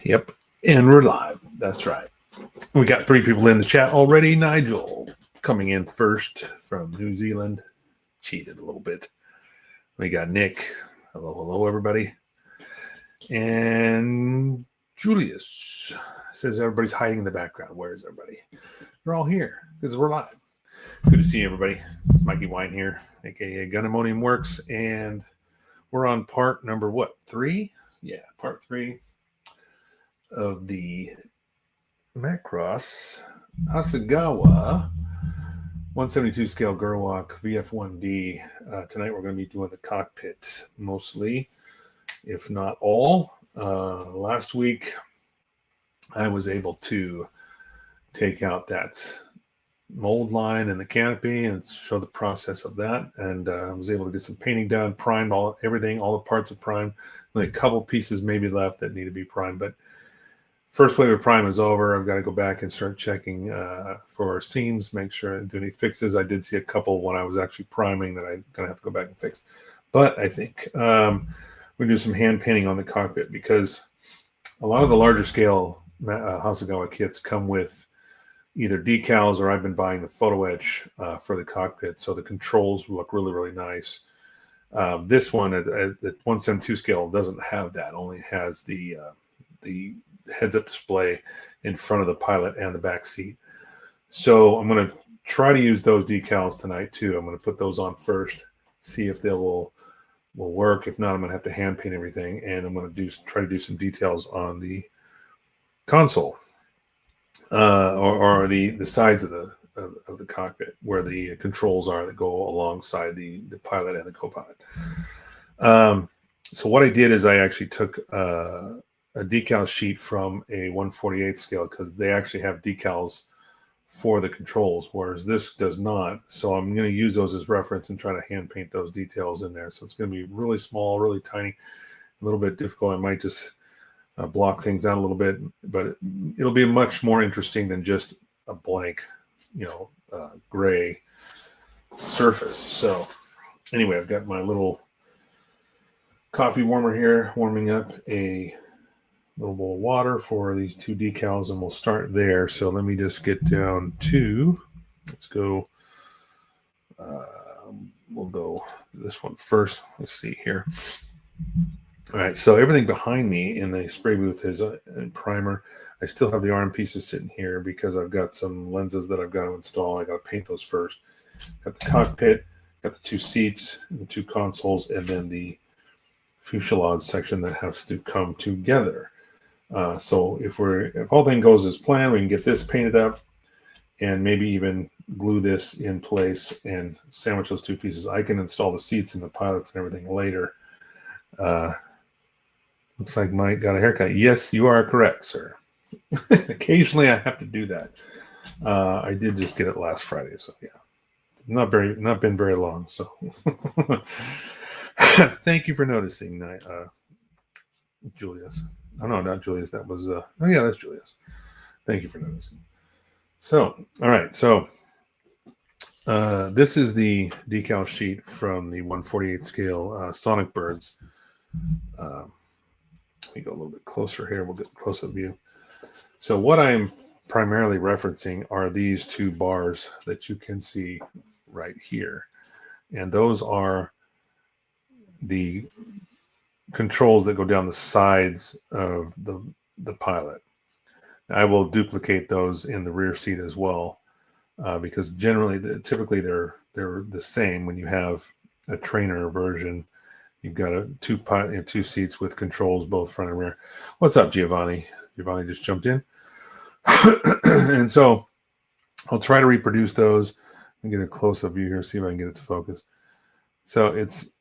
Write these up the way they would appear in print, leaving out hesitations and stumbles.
Yep. And we're live. That's right. We got 3 people in the chat already. Nigel coming in first from New Zealand. Cheated a little bit. We got Nick. Hello, everybody. And Julius says everybody's hiding in the background. Where is everybody? They're all here because we're live. Good to see everybody. It's Mikey Wine here, aka Gun Ammonium Works, and we're on part number 3? Yeah, part 3 of the Macross Hasegawa 172 scale Gerwalk VF1D. Tonight we're going to be doing the cockpit mostly, if not all. Last week I was able to take out that mold line and the canopy and show the process of that, and I was able to get some painting done, primed everything, all the parts are primed. Only a couple pieces maybe left that need to be primed, but first wave of prime is over. I've got to go back and start checking for seams, make sure I didn't do any fixes. I did see a couple when I was actually priming that I'm going to have to go back and fix. But I think we do some hand painting on the cockpit because a lot of the larger scale Hasegawa kits come with either decals or I've been buying the photo etch for the cockpit. So the controls look really, really nice. This one at 172 scale doesn't have that, only has the heads-up display in front of the pilot and the back seat. So I'm going to try to use those decals tonight too. I'm going to put those on first, see if they will work. If not, I'm going to have to hand paint everything, and I'm going to try to do some details on the console or the sides of the cockpit where the controls are that go alongside the pilot and the co-pilot. So what I did is I actually took a decal sheet from a 148 scale because they actually have decals for the controls, whereas this does not. So I'm going to use those as reference and try to hand paint those details in there. So it's going to be really small, really tiny, a little bit difficult. I might just block things out a little bit, but it'll be much more interesting than just a blank, gray surface. So anyway, I've got my little coffee warmer here, warming up a little bowl of water for these 2 decals, and we'll start there. So let me just get down to, let's go, we'll go this one first. Let's see here. All right, so everything behind me in the spray booth is a primer. I still have the arm pieces sitting here because I've got some lenses that I've got to install. I got to paint those first. Got the cockpit, got the 2 seats, the 2 consoles, and then the fuselage section that has to come together. So if all thing goes as planned, we can get this painted up and maybe even glue this in place and sandwich those 2 pieces. I can install the seats and the pilots and everything later. Looks like Mike got a haircut. Yes, you are correct, sir. Occasionally I have to do that. I did just get it last Friday, so yeah. It's not been very long, so thank you for noticing, Julius. Oh, no, not Julius. That was, oh, yeah, that's Julius. Thank you for noticing. So, all right. So, this is the decal sheet from the 148 scale Sonic Birds. Let me go a little bit closer here. We'll get a close-up view. So, what I'm primarily referencing are these 2 bars that you can see right here. And those are the controls that go down the sides of the pilot. I will duplicate those in the rear seat as well, because typically they're the same. When you have a trainer version, you've got 2 seats with controls both front and rear. What's up, Giovanni? Giovanni just jumped in. And so I'll try to reproduce those and get a close-up view here, see if I can get it to focus. So it's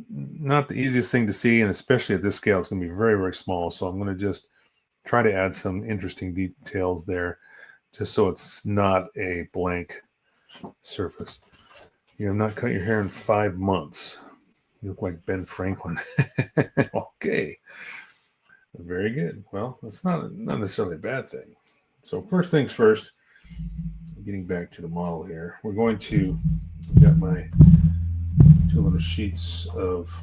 not the easiest thing to see, and especially at this scale, it's going to be very, very small. So I'm going to just try to add some interesting details there, just so it's not a blank surface. You have not cut your hair in 5 months. You look like Ben Franklin. Okay. Very good. Well, that's not necessarily a bad thing. So first things first, getting back to the model here, we're going to, I've got my 2 little sheets of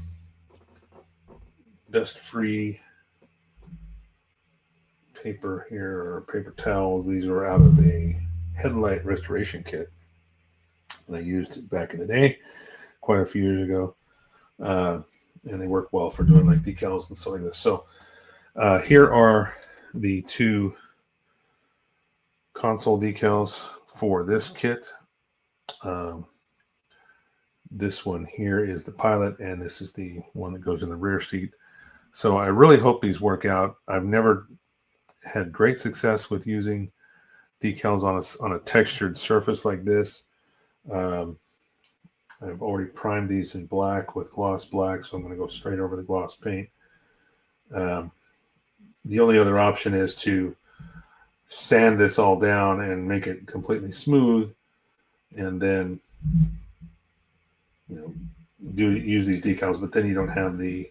dust-free paper here, or paper towels. These are out of a headlight restoration kit that I used back in the day, quite a few years ago. And they work well for doing like decals and stuff like this. So here are the two console decals for this kit. This one here is the pilot, and this is the one that goes in the rear seat. So I really hope these work out. I've never had great success with using decals on a textured surface like this. I've already primed these in black with gloss black, so I'm going to go straight over the gloss paint. The only other option is to sand this all down and make it completely smooth, and then use these decals, but then you don't have the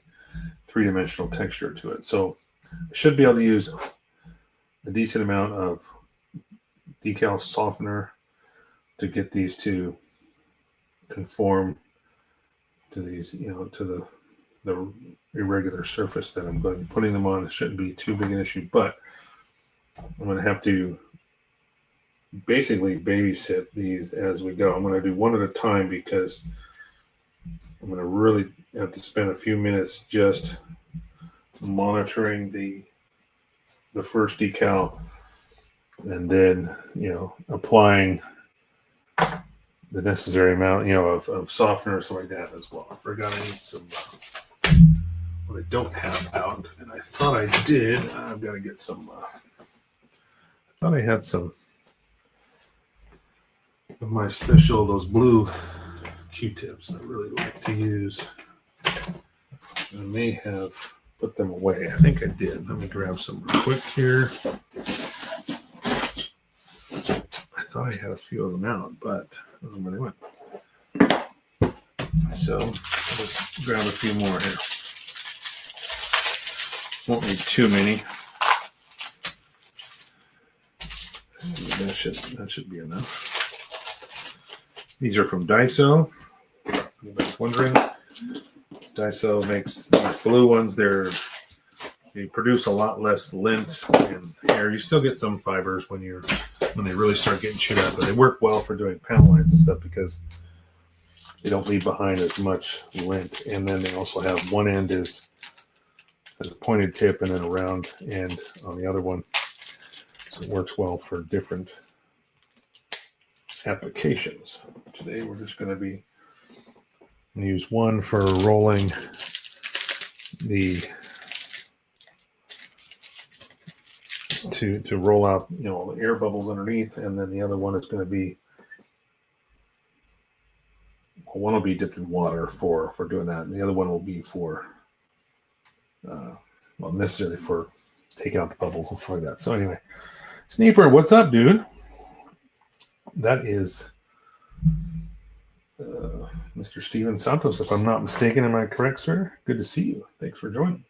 three-dimensional texture to it. So I should be able to use a decent amount of decal softener to get these to conform to these, to the irregular surface that I'm going to be putting them on. It shouldn't be too big an issue, but I'm going to have to basically babysit these as we go. I'm going to do one at a time because I'm going to really have to spend a few minutes just monitoring the first decal, and then applying the necessary amount of softener or something like that as well. I forgot I need some what I don't have out, and I thought I did. I've got to get some. I thought I had some of my special, those blue Q-tips I really like to use. I may have put them away. I think I did. Let me grab some real quick here. I thought I had a few of them out, but I don't know where they went. So let's grab a few more here. Won't need too many. That should be enough. These are from Daiso. Anybody's wondering? Daiso makes these blue ones. They produce a lot less lint and hair. You still get some fibers when they really start getting chewed out, but they work well for doing panel lines and stuff because they don't leave behind as much lint. And then they also have one end has a pointed tip and then a round end on the other one. So it works well for different applications. Today we're just going to use one for rolling to roll out the air bubbles underneath, and then the other one is going to be, one will be dipped in water for doing that, and the other one will be for necessarily for taking out the bubbles and stuff like that. So anyway, Sneeper, what's up, dude? That is Mr. Steven Santos, if I'm not mistaken. Am I correct, sir? Good to see you. Thanks for joining.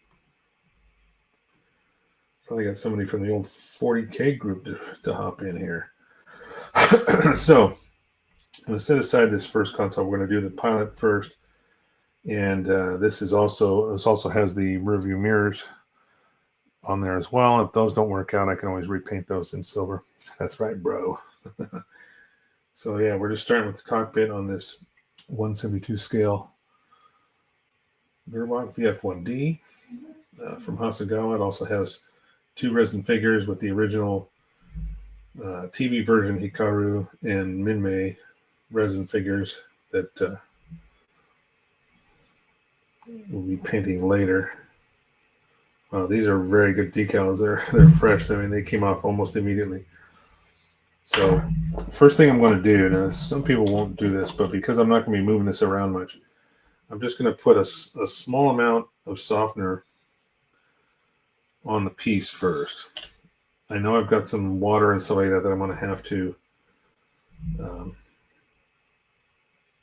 Probably got somebody from the old 40K group to hop in here. So I'm going to set aside this first console. We're going to do the pilot first, and this also has the rear view mirrors on there as well. If those don't work out, I can always repaint those in silver. That's right, bro. So yeah, we're just starting with the cockpit on this 172 scale Gerwalk VF1D from Hasegawa. It also has two resin figures with the original TV version Hikaru and Minmei resin figures that we'll be painting later. These are very good decals. They're fresh. I mean, they came off almost immediately. So first thing I'm going to do, now some people won't do this, but because I'm not going to be moving this around much, I'm just going to put a small amount of softener on the piece first. I know I've got some water and stuff like that I'm going to have to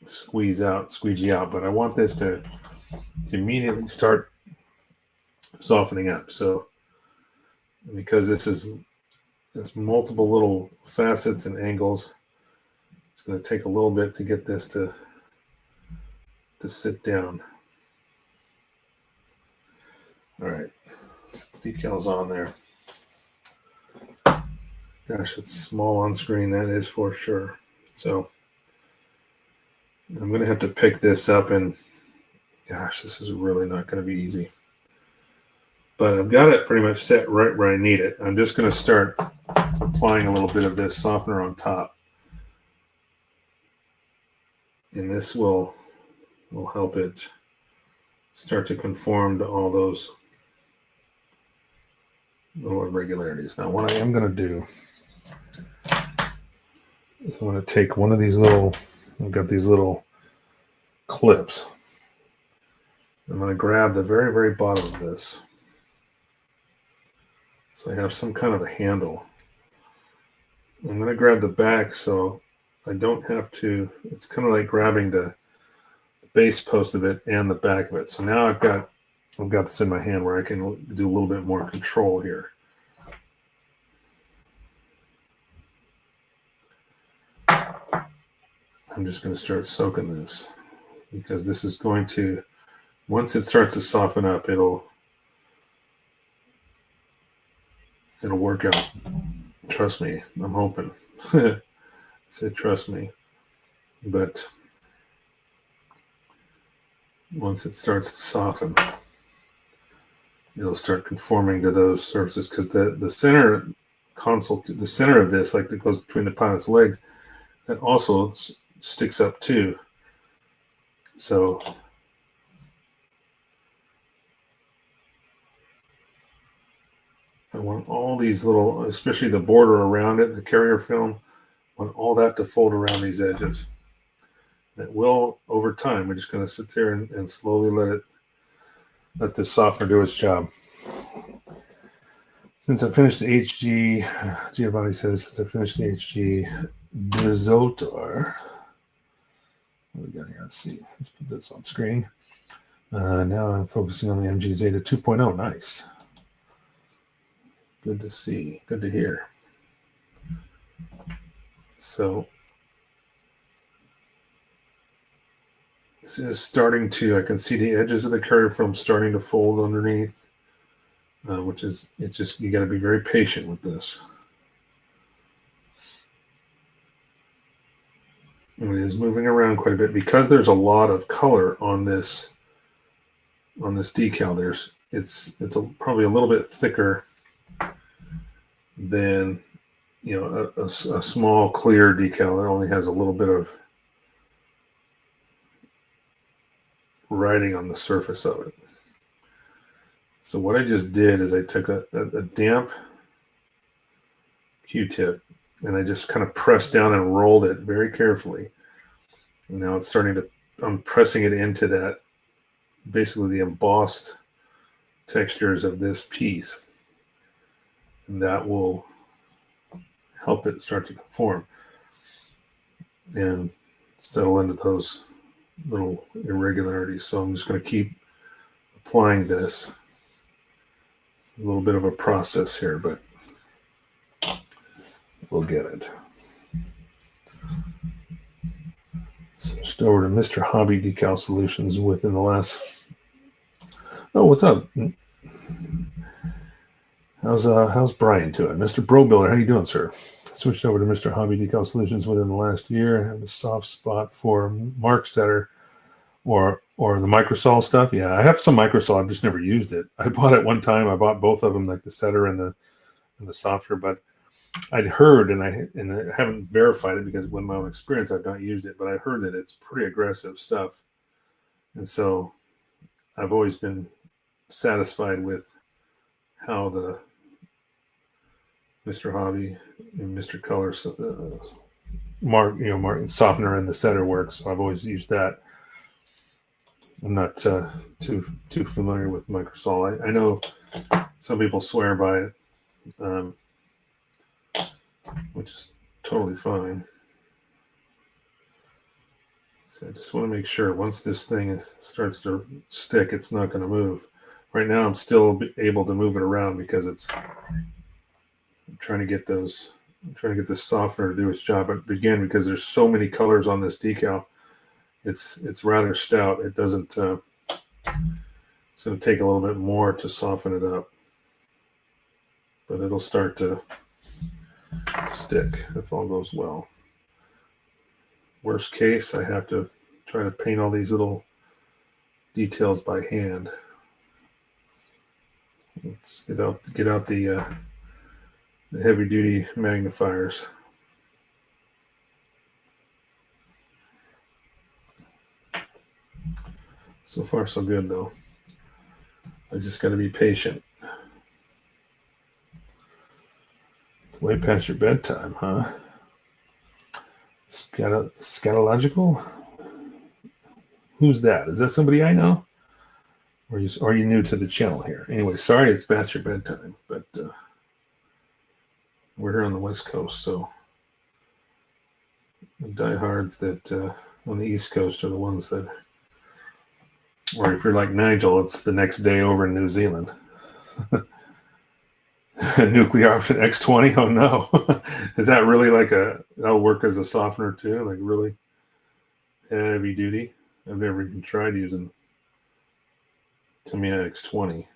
squeegee out, but I want this to immediately start softening up. So because there's multiple little facets and angles, it's going to take a little bit to get this to sit down. All right, decals on there. Gosh, it's small on screen, that is for sure. So I'm going to have to pick this up, and gosh, this is really not going to be easy. But I've got it pretty much set right where I need it. I'm just going to start applying a little bit of this softener on top. And this will help it start to conform to all those little irregularities. Now, what I am going to do is I'm going to take one of these little, I've got these little clips. I'm going to grab the very, very bottom of this. So I have some kind of a handle. I'm going to grab the back so I don't have to, it's kind of like grabbing the base post of it and the back of it. So now I've got this in my hand where I can do a little bit more control here. I'm just going to start soaking this because this is going to, once it starts to soften up, it'll work out. Trust me, I'm hoping. I said trust me. But once it starts to soften, it'll start conforming to those surfaces because the center console, the center of this, like that goes between the pilot's legs, that also sticks up too. So I want all these little, especially the border around it, the carrier film, I want all that to fold around these edges. And it will over time. We're just going to sit there and slowly let this softener do its job. Since I finished the HG, Giovanni says, since I finished the HG Dizotar, what do we got here? Let's see. Let's put this on screen. Now I'm focusing on the MG Zeta 2.0. Nice. Good to see. Good to hear. So this is starting to, I can see the edges of the carrier film starting to fold underneath, which is, it's just, you got to be very patient with this. And it is moving around quite a bit because there's a lot of color on this decal. It's probably a little bit thicker than, you know, a small clear decal that only has a little bit of writing on the surface of it. So what I just did is I took a damp Q-tip and I just kind of pressed down and rolled it very carefully. And now it's starting to, I'm pressing it into that, basically the embossed textures of this piece. And that will help it start to conform and settle into those little irregularities. So I'm just going to keep applying this. It's a little bit of a process here, but we'll get it. Switched over to Mr. Hobby Decal Solutions within the last. Oh, what's up? How's Brian doing? Mr. Brobuilder, how you doing, sir? Switched over to Mr. Hobby Decal Solutions within the last year. I have a soft spot for Mark Setter or the Microsol stuff. Yeah, I have some Microsol. I've just never used it. I bought it one time. I bought both of them, like the setter and the softer. But I'd heard, and I haven't verified it because with my own experience, I've not used it. But I heard that it's pretty aggressive stuff, and so I've always been satisfied with how the Mr. Hobby and Mr. Color Mark softener and the setter works. So I've always used that. I'm not too familiar with Microsol. I know some people swear by it, which is totally fine. So I just want to make sure once this thing starts to stick, it's not going to move. Right now, I'm still able to move it around because I'm trying to get this softener to do its job. But again, because there's so many colors on this decal, it's rather stout. It doesn't. It's going to take a little bit more to soften it up, but it'll start to stick if all goes well. Worst case, I have to try to paint all these little details by hand. Let's get out the heavy duty magnifiers. So far, so good though. I just got to be patient. It's way past your bedtime, huh? Scatological? Who's that? Is that somebody I know? Or are you new to the channel here? Anyway, sorry it's past your bedtime, but we're here on the West Coast, so the diehards that on the East Coast are the ones that, or if you're like Nigel, it's the next day over in New Zealand. Nuclear option X20? Oh no. Is that really like that'll work as a softener too? Like really heavy duty? I've never even tried using Tamiya X20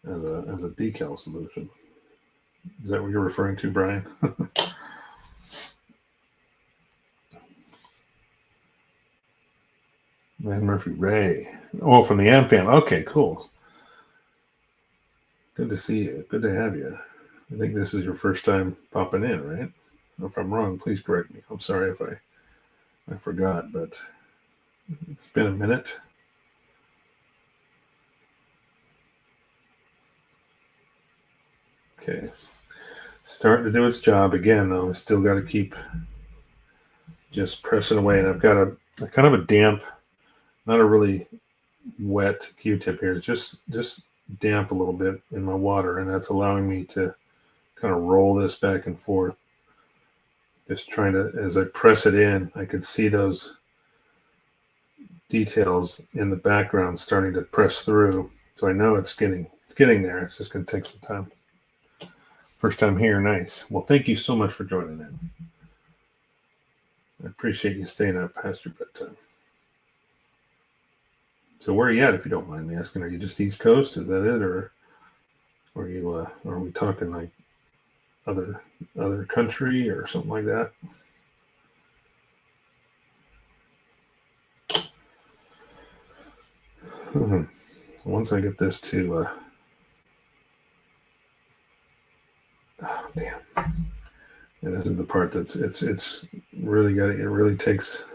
as a decal solution. Is that what you're referring to, Brian? Man Murphy Ray. Oh, from the AM fam. Okay, cool. Good to see you. Good to have you. I think this is your first time popping in, right? If I'm wrong, please correct me. I'm sorry if I forgot, but it's been a minute. Okay. Starting to do its job again, though. I still got to keep just pressing away. And I've got a kind of a damp, not a really wet Q-tip here. It's just damp a little bit in my water, and that's allowing me to kind of roll this back and forth. Just trying to, as I press it in, I can see those details in the background starting to press through. So I know it's getting there. It's just going to take some time. First time here, nice. Well, thank you so much for joining in. I appreciate you staying up past your bedtime. So where are you at, if you don't mind me asking? Are you just East Coast? Is that it, or are you? Are we talking like other country or something like that? Once I get this to, oh damn, and this is the part that's it's really got it really takes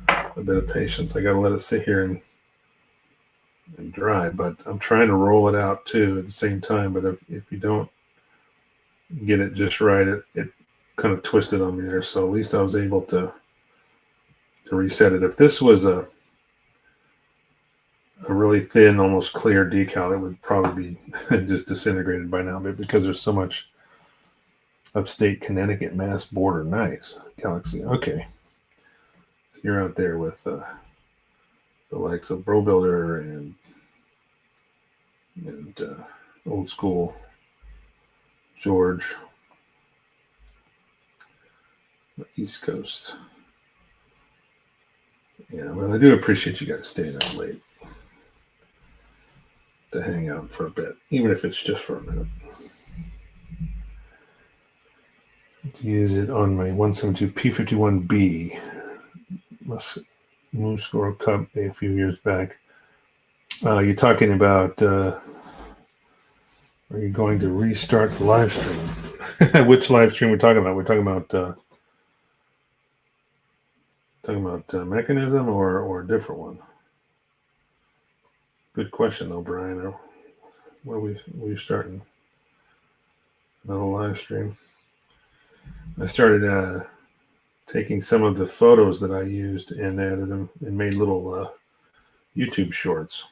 a bit of patience. I got to let it sit here and dry, but I'm trying to roll it out too at the same time. But if you don't get it just right, it kind of twisted on me there. So at least I was able to reset it. If this was a really thin, almost clear decal, it would probably be just disintegrated by now. But because there's so much upstate Connecticut Mass border, nice Galaxy. Okay, so you're out there with the likes of Bro Builder and old school George, East Coast. Yeah, but I do appreciate you guys staying up late to hang out for a bit, even if it's just for a minute. To use it on my 172 P51B Moose World Cup a few years back. You're talking about, are you going to restart the live stream? Which live stream we're talking about? We're talking about mechanism or a different one? Good question, though, Brian. Where we starting? Another live stream. I started taking some of the photos that I used and added them and made little YouTube shorts.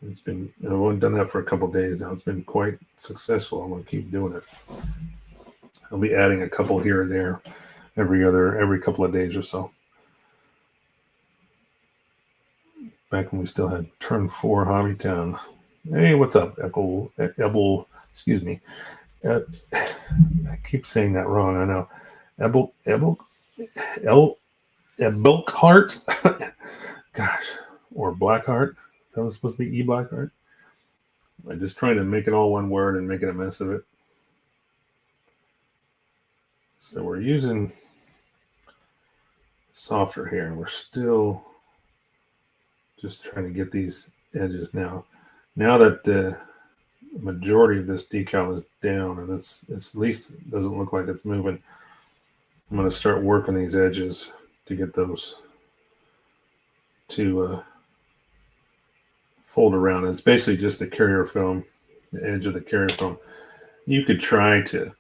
It's been, I've only done that for a couple days now. It's been quite successful. I'm going to keep doing it. I'll be adding a couple here and there every couple of days or so. Back when we still had Turn 4 Hobbytown. Hey, what's up, Ebel, excuse me. I keep saying that wrong, I know. Ebelkhart? Gosh, or Blackheart. That was supposed to be E Blackheart. I'm just trying to make it all one word and making a mess of it. So we're using softer here, and we're still just trying to get these edges now. Now that the majority of this decal is down, and it's at least it doesn't look like it's moving, I'm going to start working these edges to get those to fold around. It's basically just the carrier film, the edge of the carrier film. You could try to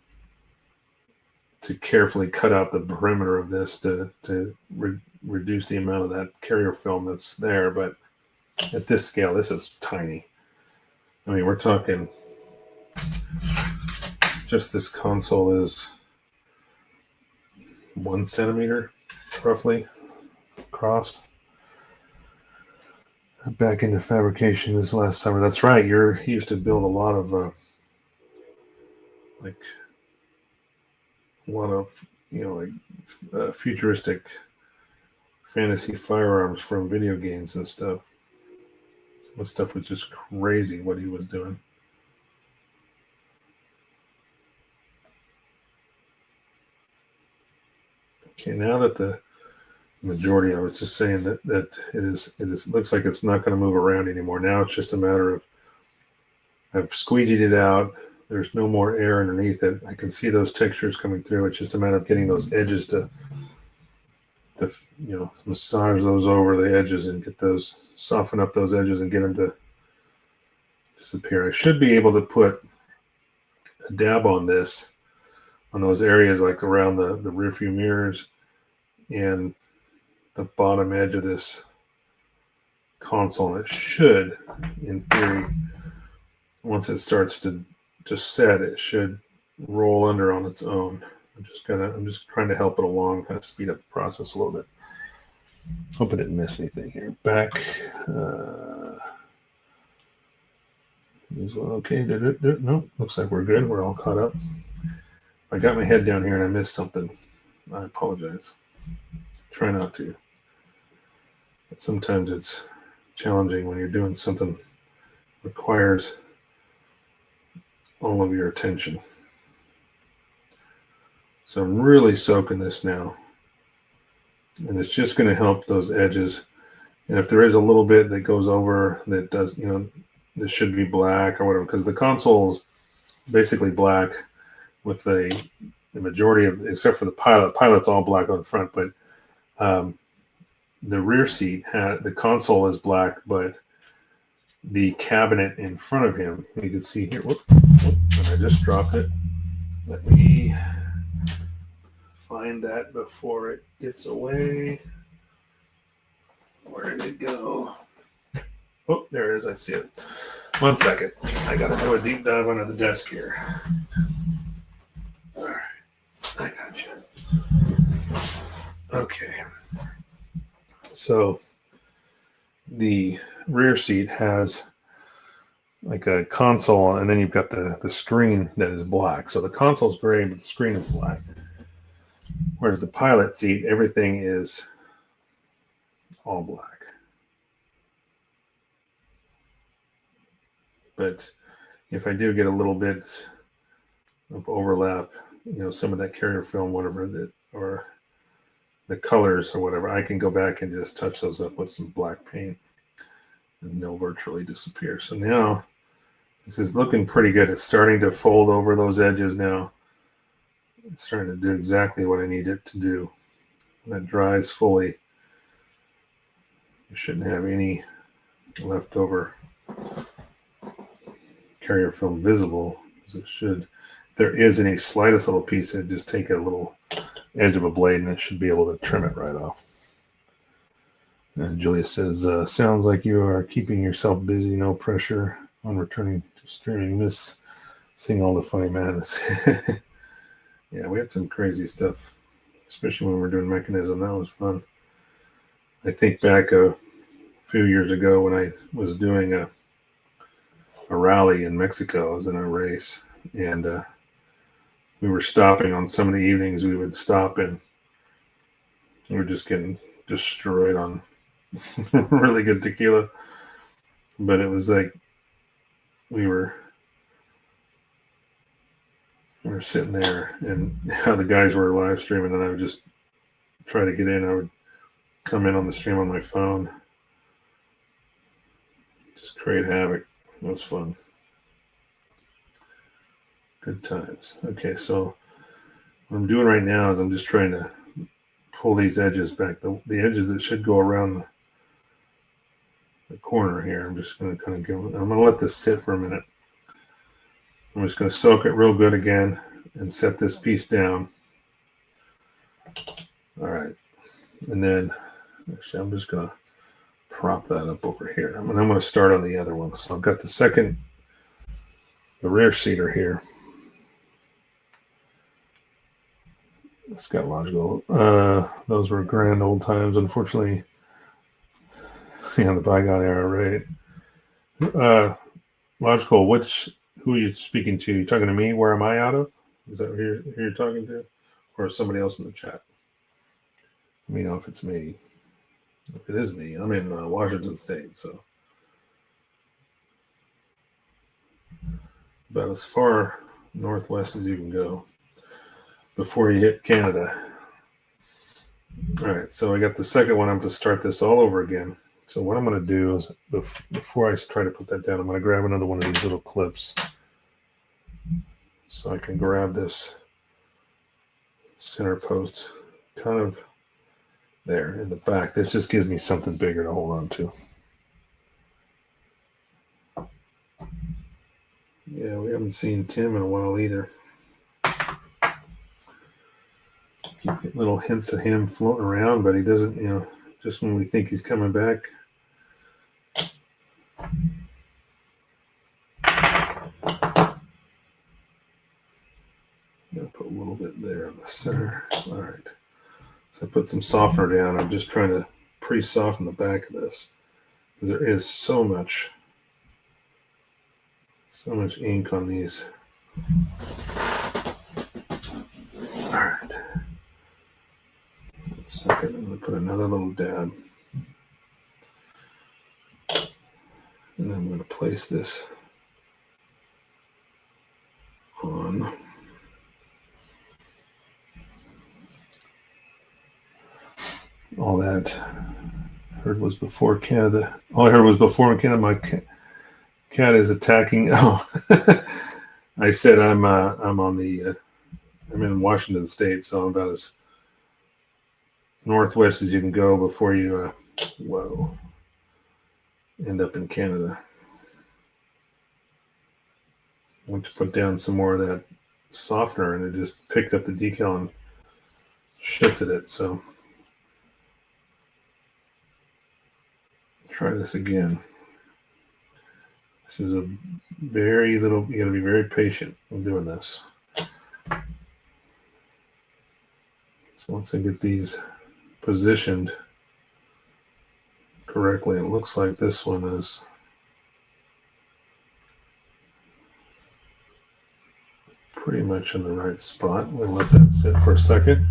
carefully cut out the perimeter of this to reduce the amount of that carrier film that's there, but at this scale, this is tiny. I mean, we're talking just this console is 1 centimeter roughly across. Back into fabrication this last summer. That's right. You used to build a lot of futuristic fantasy firearms from video games and stuff. Some of the stuff was just crazy what he was doing. Okay, now that the majority, I was just saying that it looks like it's not going to move around anymore. Now it's just a matter of I've squeegeed it out. There's no more air underneath it. I can see those textures coming through. It's just a matter of getting those edges to massage those over the edges and get those, soften up those edges and get them to disappear. I should be able to put a dab on this, on those areas like around the rear view mirrors and the bottom edge of this console. And it should, in theory, once it starts to set, it should roll under on its own. I'm just trying to help it along, kind of speed up the process a little bit. Hope I didn't miss anything here. Back. Okay. No, looks like we're good. We're all caught up. I got my head down here and I missed something. I apologize. Try not to. But sometimes it's challenging when you're doing something that requires all of your attention. So I'm really soaking this now. And it's just going to help those edges. And if there is a little bit that goes over that does, this should be black or whatever, because the console is basically black with the majority of, except for the pilot. Pilot's all black on the front, but the rear seat, the console is black, but the cabinet in front of him, you can see here, whoop, and I just dropped it. Let me find that before it gets away. Where did it go? Oh, there it is. I see it. 1 second. I got to do a deep dive under the desk here. All right. I got you. Okay. So the rear seat has like a console, and then you've got the screen that is black. So the console's gray, but the screen is black. Whereas the pilot seat, everything is all black. But if I do get a little bit of overlap, some of that carrier film, whatever, or the colors or whatever, I can go back and just touch those up with some black paint and they'll virtually disappear. So now this is looking pretty good. It's starting to fold over those edges now. It's starting to do exactly what I need it to do. When it dries fully, you shouldn't have any leftover carrier film visible, as it should. If there is any slightest little piece, it just take a little edge of a blade and it should be able to trim it right off. And Julia says, sounds like you are keeping yourself busy, no pressure on returning to streaming. Miss seeing all the funny madness. Yeah, we had some crazy stuff, especially when we were doing Mechanism. That was fun. I think back a few years ago when I was doing a rally in Mexico. I was in a race, and we were stopping on some of the evenings. We would stop, and we were just getting destroyed on really good tequila. But it was like we were we're sitting there, and how the guys were live streaming, and I would just try to get in. I would come in on the stream on my phone, just create havoc. It was fun. Good times. Okay, so what I'm doing right now is I'm just trying to pull these edges back. The edges that should go around the corner here. I'm just going to kind of go. I'm going to let this sit for a minute. I'm just going to soak it real good again and set this piece down. All right. And then actually I'm just going to prop that up over here. I'm going to start on the other one. So I've got the rear seater here. It's got logical. Those were grand old times. Unfortunately, yeah, the bygone era, right? Logical. Who are you speaking to? You talking to me? Where am I out of? Is that who you're talking to, or somebody else in the chat? Let me know if it's me. If it is me, I'm in Washington State, so about as far northwest as you can go before you hit Canada. All right, so I got the second one. I'm going to start this all over again. So what I'm going to do is, before I try to put that down, I'm going to grab another one of these little clips so I can grab this center post kind of there in the back. This just gives me something bigger to hold on to. Yeah, we haven't seen Tim in a while either. Keep getting little hints of him floating around, but he doesn't, just when we think he's coming back. I'm going to put a little bit there in the center. All right. So I put some softener down. I'm just trying to pre-soften the back of this because there is so much ink on these. All right. 1 second. I'm going to put another little dab. And then I'm going to place this on. All that I heard was before Canada. All I heard was before Canada. My cat is attacking. Oh, I said I'm in Washington State, so I'm about as northwest as you can go before you end up in Canada. I went to put down some more of that softener, and it just picked up the decal and shifted it. So try this again. This is a very little, you gotta be very patient in doing this. So once I get these positioned correctly, it looks like this one is pretty much in the right spot. We'll let that sit for a second.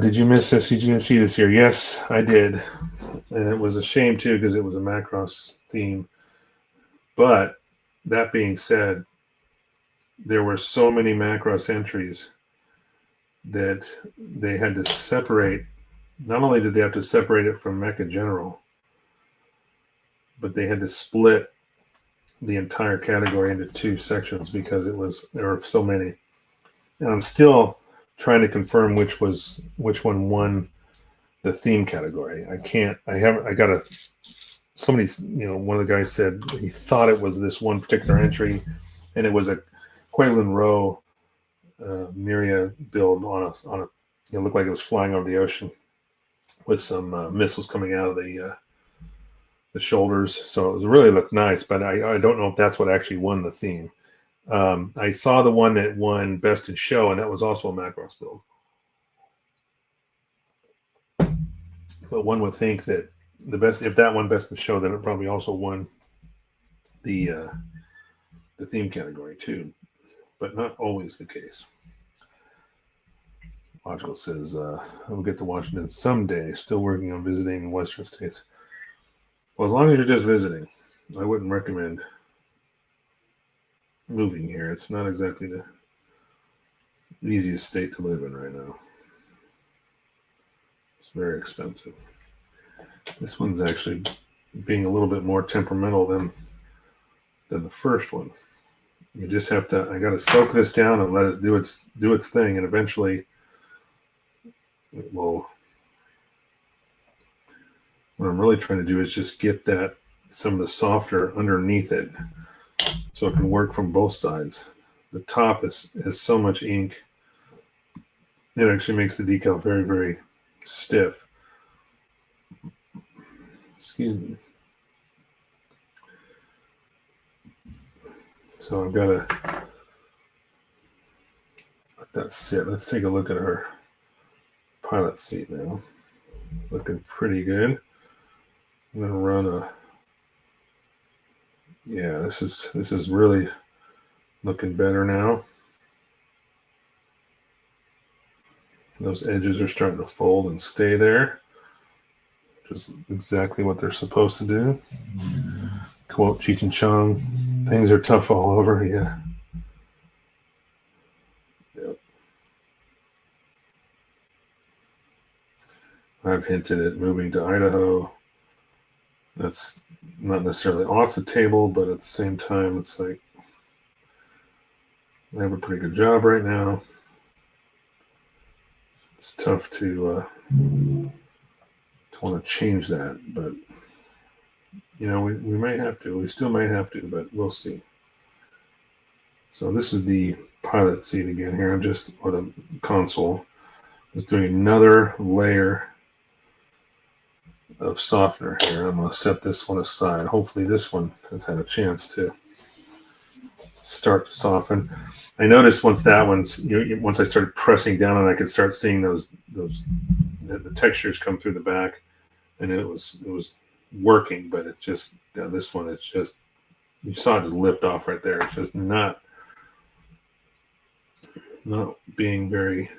Did you miss SCGMC this year? Yes, I did. And it was a shame, too, because it was a Macross theme. But that being said, there were so many Macross entries that they had to separate. Not only did they have to separate it from Mecha General, but they had to split the entire category into 2 sections because there were so many. And I'm still trying to confirm which one won the theme category. One of the guys said he thought it was this one particular entry, and it was a Quaylin Row Miria build on a it looked like it was flying over the ocean with some missiles coming out of the shoulders. So it really looked nice, but I don't know if that's what actually won the theme. I saw the one that won Best in Show, and that was also a Macross build. But one would think that if that won Best in Show, then it probably also won the theme category too. But not always the case. Logical says, I will get to Washington someday, still working on visiting Western states. Well, as long as you're just visiting, I wouldn't recommend moving here. It's not exactly the easiest state to live in right now. It's very expensive. This one's actually being a little bit more temperamental than the first one. You just have to, I got to soak this down and let it do its thing, and eventually it will. What I'm really trying to do is just get that some of the softer underneath it so it can work from both sides. The top has so much ink, it actually makes the decal very, very stiff. Excuse me. So I've got to let that sit. Let's take a look at our pilot seat now. Looking pretty good. I'm going to run a, yeah, this is really looking better now. Those edges are starting to fold and stay there, which is exactly what they're supposed to do. Quote Cheech and Chong, things are tough all over, yeah. Yep. I've hinted at moving to Idaho. That's not necessarily off the table, but at the same time, it's like I have a pretty good job right now. It's tough to want to change that, but you know, we may have to. We still may have to, but we'll see. So this is the pilot seat again here. I'm just, or the console. Just doing another layer of softener here. I'm going to set this one aside. Hopefully this one has had a chance to start to soften. I noticed once that one's, once I started pressing down on it, I could start seeing the textures come through the back, and it was working, but it just, this one, it's just, you saw it just lift off right there. It's just not being very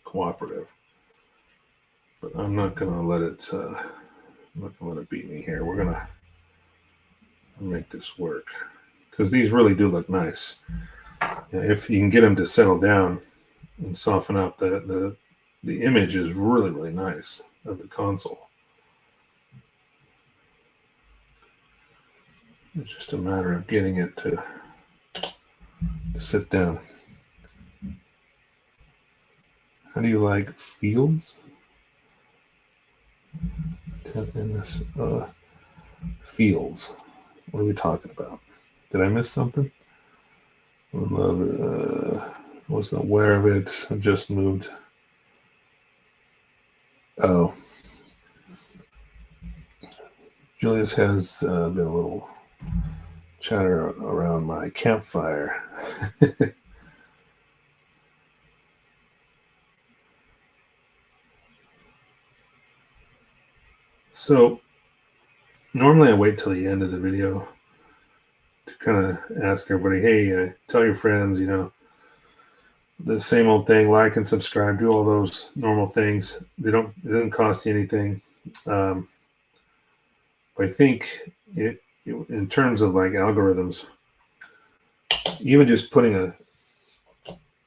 cooperative. But I'm not going to let it, I'm not going to let it beat me here. We're going to make this work, because these really do look nice. If you can get them to settle down and soften up, the image is really, really nice of the console. It's just a matter of getting it to sit down. How do you like Fields? In this Fields. What are we talking about? Did I miss something? I would love wasn't aware of it. I just moved. Oh. Julius has been a little chatter around my campfire. So normally I wait till the end of the video to kind of ask everybody, hey, tell your friends, the same old thing, like and subscribe, do all those normal things. It doesn't cost you anything. I think in terms of like algorithms, even just putting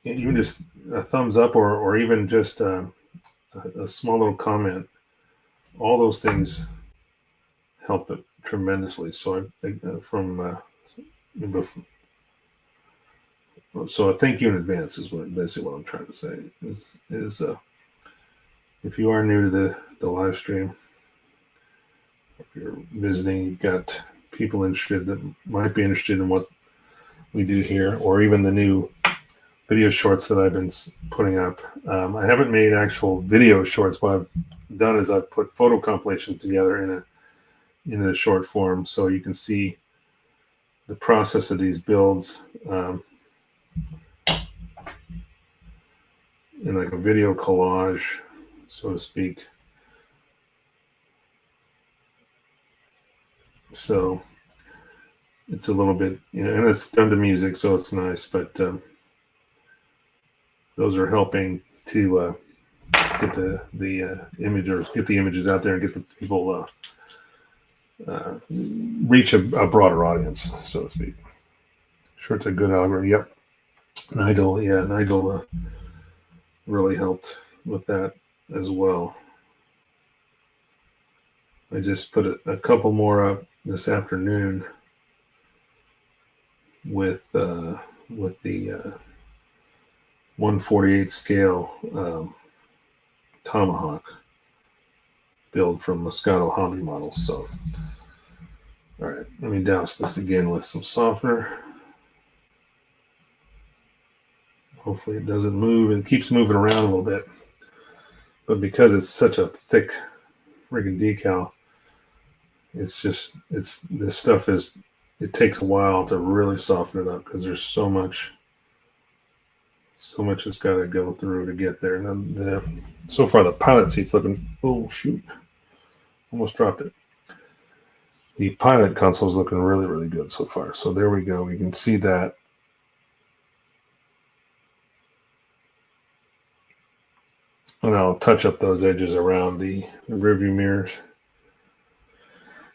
a thumbs up or even just a small little comment, all those things help it tremendously. So so a thank you in advance is basically what I'm trying to say. Is if you are new to the live stream, if you're visiting, you've got people interested that might be interested in what we do here, or even the new video shorts that I've been putting up. I haven't made actual video shorts. What I've done is I've put photo compilations together in a short form, so you can see the process of these builds in like a video collage, so to speak. So it's a little bit, and it's done to music, so it's nice, but those are helping to get the images out there and get the people reach a broader audience, so to speak. Sure, it's a good algorithm. Yep. Nigel really helped with that as well. I just put a couple more up this afternoon with the 1/48 scale Tomahawk build from Moscato Hobby Models. So, all right, let me douse this again with some softener. Hopefully it doesn't move. It keeps moving around a little bit. But because it's such a thick friggin' decal, this stuff it takes a while to really soften it up because there's so much it's got to go through to get there. And so far the pilot seat's looking, oh shoot, almost dropped it. The pilot console is looking really, really good so far. So there we go. We can see that. And I'll touch up those edges around the rearview mirrors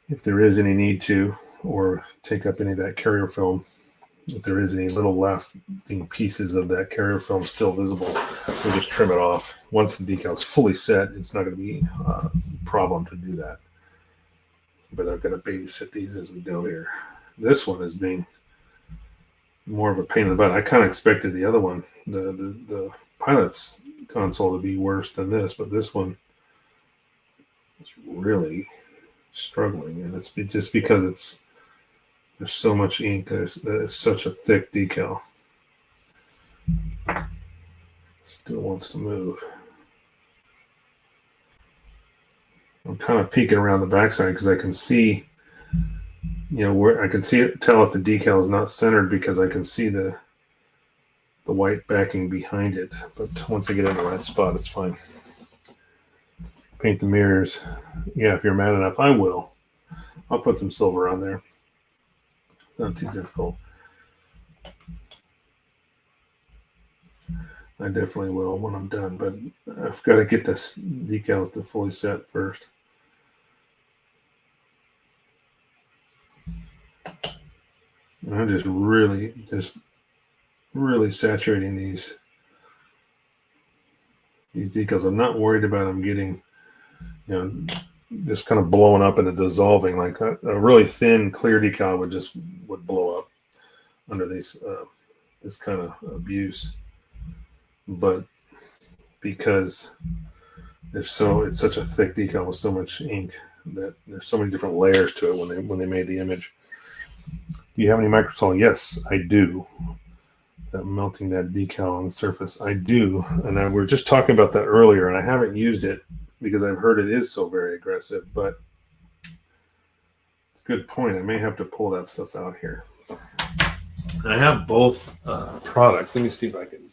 if there is any need to, or take up any of that carrier film. If there is any little lasting pieces of that carrier film still visible, we'll just trim it off. Once the decal is fully set, it's not going to be a problem to do that. But I'm going to babysit these as we go here. This one is being more of a pain in the butt. I kind of expected the other one, the pilot's console, to be worse than this, but this one is really struggling, and it's just because there's so much ink. It's such a thick decal. Still wants to move. I'm kind of peeking around the backside because I can see, where I can tell if the decal is not centered because I can see the white backing behind it. But once I get in the right spot, it's fine. Paint the mirrors. Yeah, if you're mad enough, I will. I'll put some silver on there. It's not too difficult. I definitely will when I'm done, but I've got to get this decals to fully set first. And I'm just really saturating these decals. I'm not worried about them getting, just kind of blowing up and dissolving. Like a really thin, clear decal would blow up under this kind of abuse. But because it's such a thick decal with so much ink that there's so many different layers to it when they made the image. Do you have any microsol? Yes, I do. Melting that decal on the surface, I do. And we were just talking about that earlier, and I haven't used it because I've heard it is so very aggressive. But it's a good point. I may have to pull that stuff out here. I have both products. Let me see if I can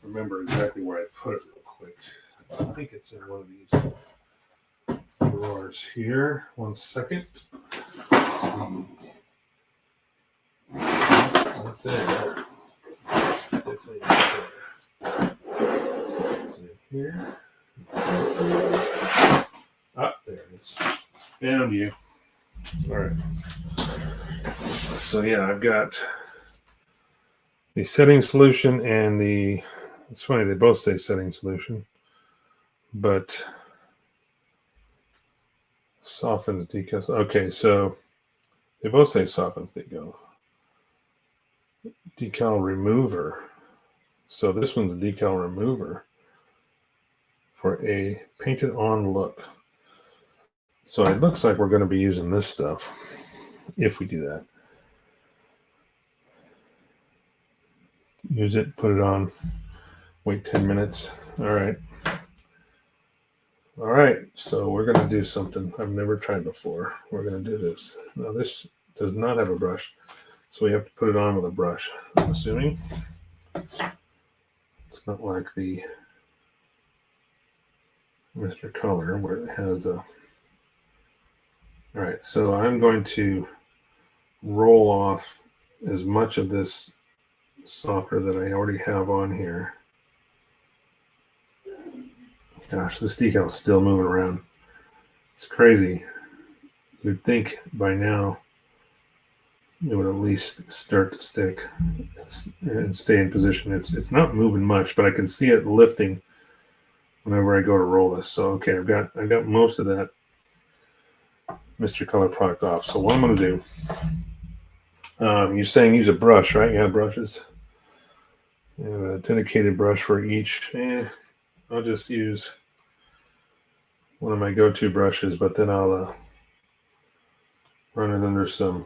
remember exactly where I put it real quick. I think it's in one of these drawers here. 1 second. Let's see. Right there. Definitely right there. Is it here? Ah, there it is. Found you. All right. So yeah, I've got the setting solution and it's funny, they both say setting solution, but softens decals. Okay, so they both say softens decal. Decal remover. So this one's a decal remover for a painted on look. So it looks like we're going to be using this stuff if we do that. Use it, put it on, wait 10 minutes. All right. All right, so we're going to do something I've never tried before. We're going to do this. Now this does not have a brush, so we have to put it on with a brush, I'm assuming. It's not like the Mr. Color where it has a... All right, so I'm going to roll off as much of this softener that I already have on here. Gosh, this decal is still moving around. It's crazy. you'd think by now it would at least start to stick and stay in position. It's not moving much, but I can see it lifting whenever I go to roll this. So okay, I've got most of that Mr. Color product off. So what I'm going to do, you're saying use a brush, right? You have brushes. You have a dedicated brush for each. I'll just use one of my go-to brushes, but then I'll run it under some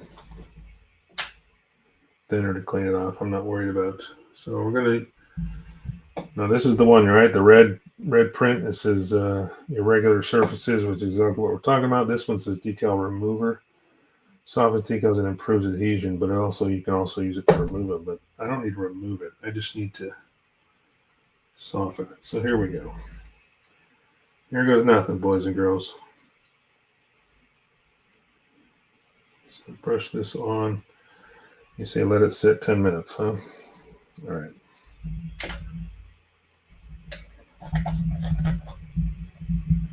thinner to clean it off. I'm not worried about. So we're going to, now this is the one, right? The red print. It says irregular surfaces, which is exactly what we're talking about. This one says decal remover. Softens decals and improves adhesion, but you can also use it to remove it. But I don't need to remove it. I just need to soften it. So here we go. Here goes nothing, boys and girls. So brush this on. You say let it sit 10 minutes, huh? All right.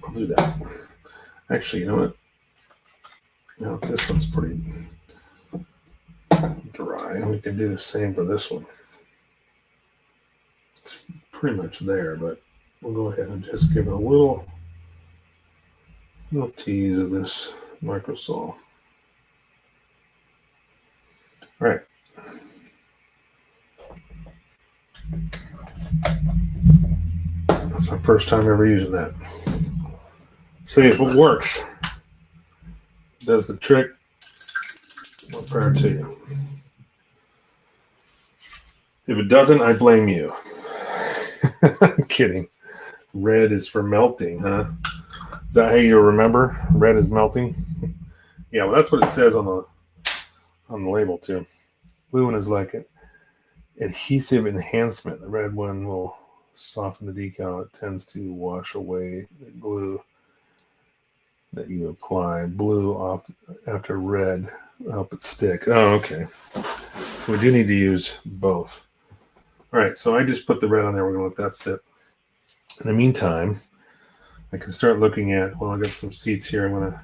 I'll do that. Actually, you know what? Now this one's pretty dry. We can do the same for this one. It's pretty much there, but we'll go ahead and just give it a little tease of this microsol. All right. That's my first time ever using that. See if it works. Does the trick. More power to you. If it doesn't, I blame you. I'm kidding. Red is for melting, huh? Is that how you remember? Red is melting? Yeah, well, that's what it says on the label, too. Blue one is like an adhesive enhancement. The red one will soften the decal. It tends to wash away the glue that you apply. Blue off after red, help it stick. Oh, okay. So we do need to use both. All right, so I just put the red on there. We're going to let that sit. In the meantime, I can start looking at, well, I got some seats here. I'm going to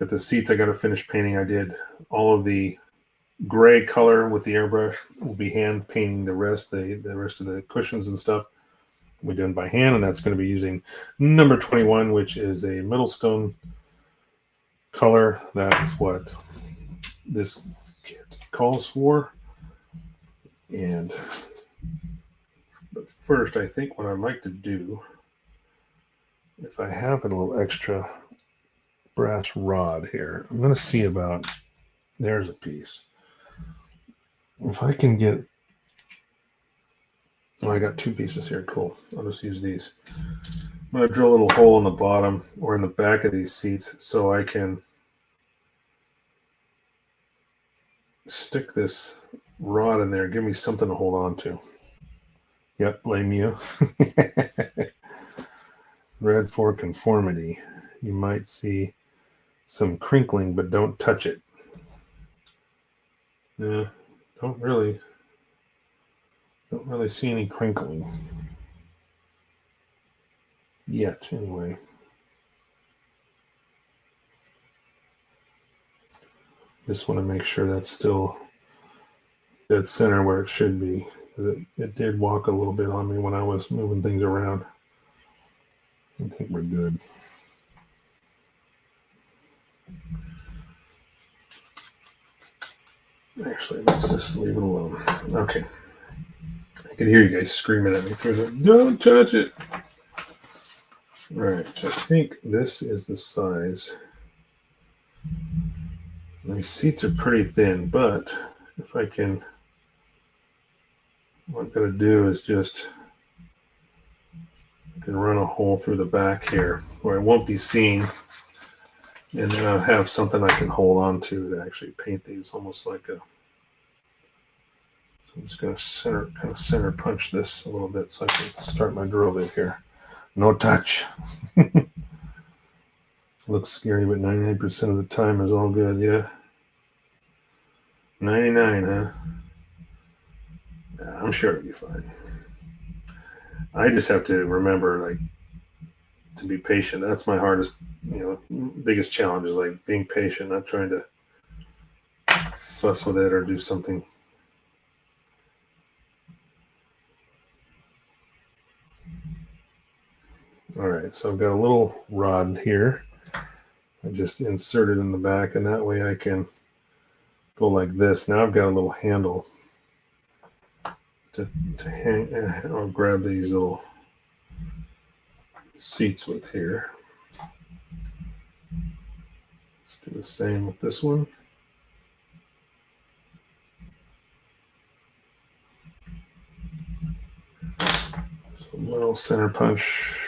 get the seats. I got to finish painting. I did all of the gray color with the airbrush. We'll be hand painting the rest of the cushions and stuff. We're done by hand, and that's going to be using number 21, which is a Middlestone color. That is what this kit calls for. But first, I think what I'd like to do, if I have a little extra brass rod here, I'm going to see about, there's a piece. If I can get, oh, I got two pieces here. Cool. I'll just use these. I'm going to drill a little hole in the bottom or in the back of these seats so I can stick this rod in there. Give me something to hold on to. Yep, blame you. Red for conformity. You might see some crinkling, but don't touch it. Yeah, don't really see any crinkling yet, anyway. Just want to make sure that's still dead center where it should be. It did walk a little bit on me when I was moving things around. I think we're good. Actually, let's just leave it alone. Okay. I can hear you guys screaming at me through the, don't touch it. All right, so I think this is the size. My seats are pretty thin, but if I can, what I'm going to do is just, I can run a hole through the back here where it won't be seen. And then I'll have something I can hold on to actually paint these almost like a, so I'm just going to kind of center punch this a little bit so I can start my drill bit here. No touch. Looks scary, but 99% of the time is all good, yeah. 99, huh? Yeah, I'm sure it'll be fine. I just have to remember, like, to be patient. That's my hardest, biggest challenge is like being patient, not trying to fuss with it or do something. All right, so I've got a little rod here. I just insert it in the back, and that way I can go like this. Now I've got a little handle to hang. I'll grab these little seats with here. Let's do the same with this one. So a little center punch.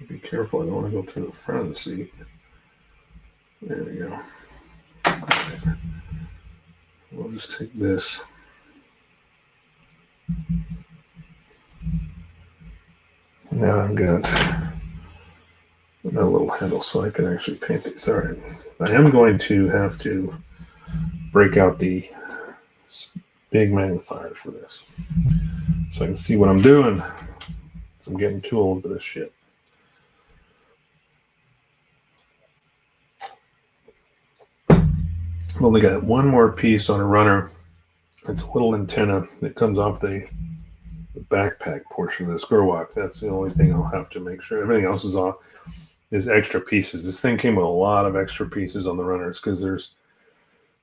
Be careful, I don't want to go through the front of the seat. There we go. Okay. We'll just take this. Now I've got a little handle so I can actually paint these. All right. I am going to have to break out the big magnifier for this so I can see what I'm doing. So I'm getting too old for this shit. I've only got one more piece on a runner. It's a little antenna that comes off the backpack portion of this Gerwalk. That's the only thing I'll have to make sure. Everything else is extra pieces. This thing came with a lot of extra pieces on the runners because there's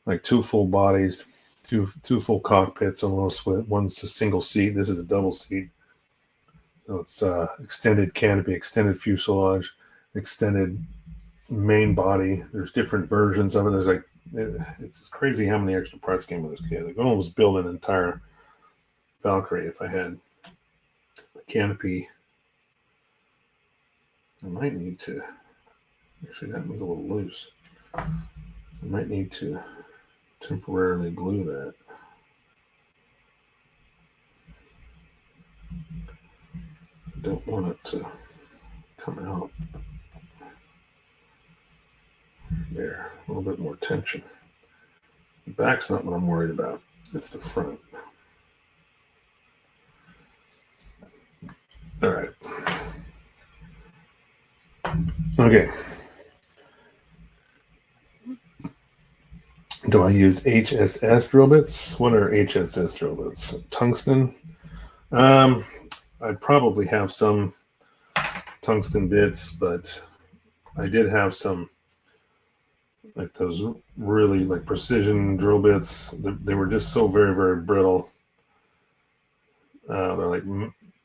like two full bodies, two full cockpits almost. One's a single seat. This is a double seat. So it's extended canopy, extended fuselage, extended main body. There's different versions of it. There's like, it's crazy how many extra parts came with this kit. I could almost build an entire Valkyrie if I had a canopy. I might need to, actually that one's a little loose. I might need to temporarily glue that. I don't want it to come out. There, a little bit more tension. The back's not what I'm worried about. It's the front. All right. Okay. Do I use HSS drill bits? What are HSS drill bits? Tungsten? I'd probably have some tungsten bits, but I did have some like those really like precision drill bits. They were just so very, very brittle. They're like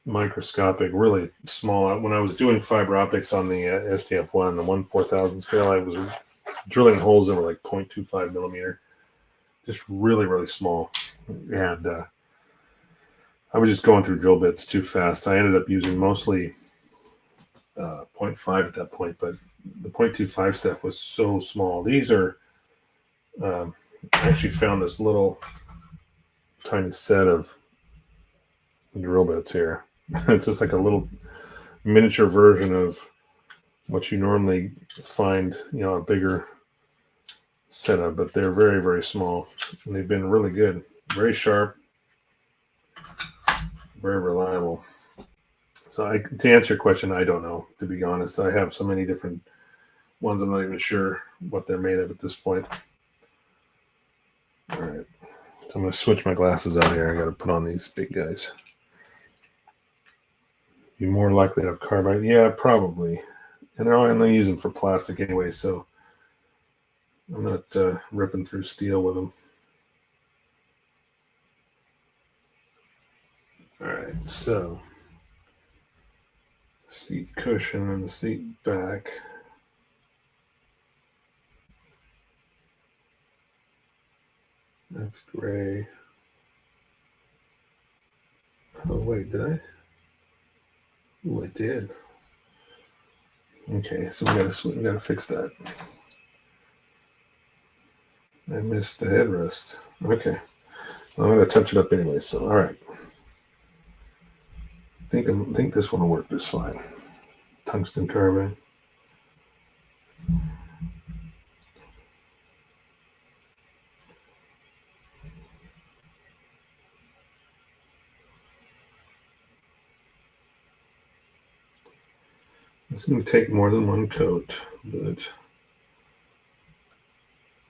microscopic, really small. When I was doing fiber optics on the STF1, the 1/4000 scale, I was drilling holes that were like 0.25 millimeter, just really, really small. And I was just going through drill bits too fast. I ended up using mostly 0.5 at that point, but the 0.25 stuff was so small. These are, I actually found this little tiny set of drill bits here. It's just like a little miniature version of what you normally find, a bigger setup, but they're very, very small. And they've been really good, very sharp, very reliable. So to answer your question, I don't know, to be honest. I have so many different ones, I'm not even sure what they're made of at this point. All right, so I'm going to switch my glasses out here. I got to put on these big guys. You're more likely to have carbide. Yeah, probably. And I only use them for plastic anyway, so I'm not ripping through steel with them. All right, so seat cushion and the seat back. That's gray. Oh, wait, did I? Oh, I did. Okay, so we gotta fix that. I missed the headrest. Okay, well, I'm gonna touch it up anyway. So, all right. think this one will work just fine. Tungsten carbide. It's going to take more than one coat, but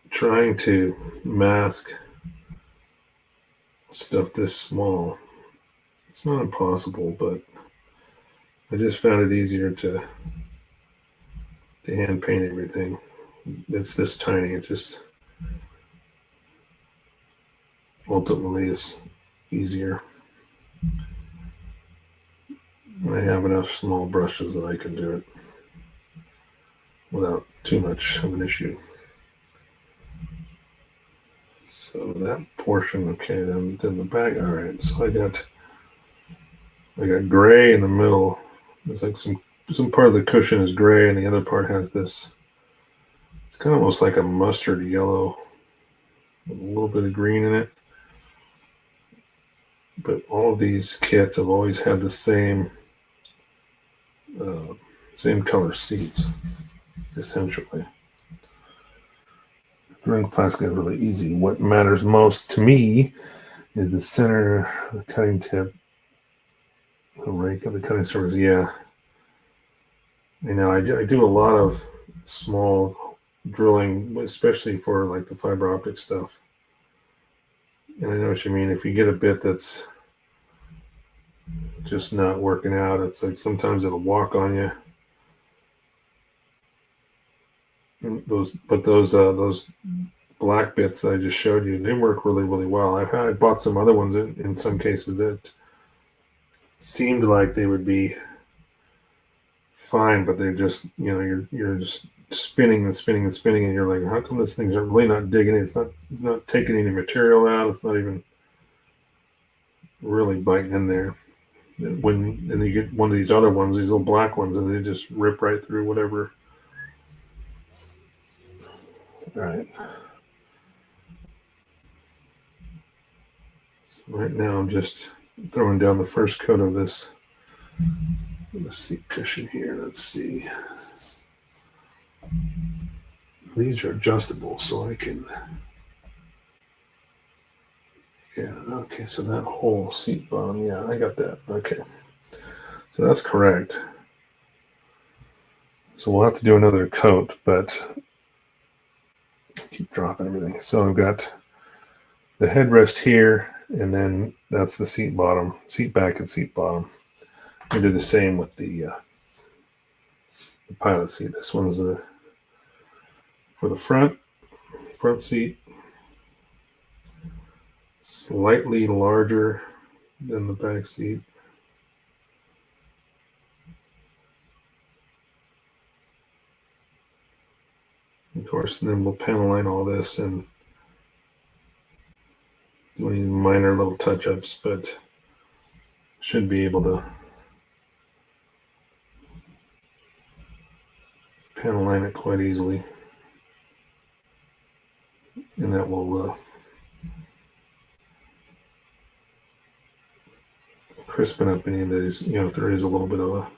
trying to mask stuff this small, it's not impossible, but I just found it easier to hand paint everything. It's this tiny. It just ultimately is easier. And I have enough small brushes that I can do it without too much of an issue. So that portion, okay, then the back. All right, so I got gray in the middle. There's like some part of the cushion is gray, and the other part has this. It's kind of almost like a mustard yellow with a little bit of green in it. But all of these kits have always had the same color seats, essentially. Doing plastic is really easy. What matters most to me is the center, the cutting tip, the rake of the cutting surface. Yeah, you know, I do a lot of small drilling, especially for like the fiber optic stuff. And I know what you mean. If you get a bit that's just not working out, it's like sometimes it'll walk on you. And those black bits that I just showed you, they work really, really well. I bought some other ones in some cases that seemed like they would be fine, but they're just, you know, you're just spinning and spinning and spinning, and you're like, how come this thing's really not digging? It's not taking any material out. It's not even really biting in there. And you get one of these other ones, these little black ones, and they just rip right through whatever. All right. So right now I'm just throwing down the first coat of this seat cushion here. Let's see. These are adjustable, so I can. Yeah, okay, so that whole seat bottom, yeah, I got that. Okay. So that's correct. So we'll have to do another coat, but keep dropping everything. So I've got the headrest here, and then that's the seat bottom, seat back and seat bottom. We do the same with the pilot seat. This one's for the front seat. Slightly larger than the back seat. Of course, and then we'll panel line all this and do any minor little touch-ups, but should be able to panel line it quite easily. And that will crispen up any of these, you know, if there is a little bit of a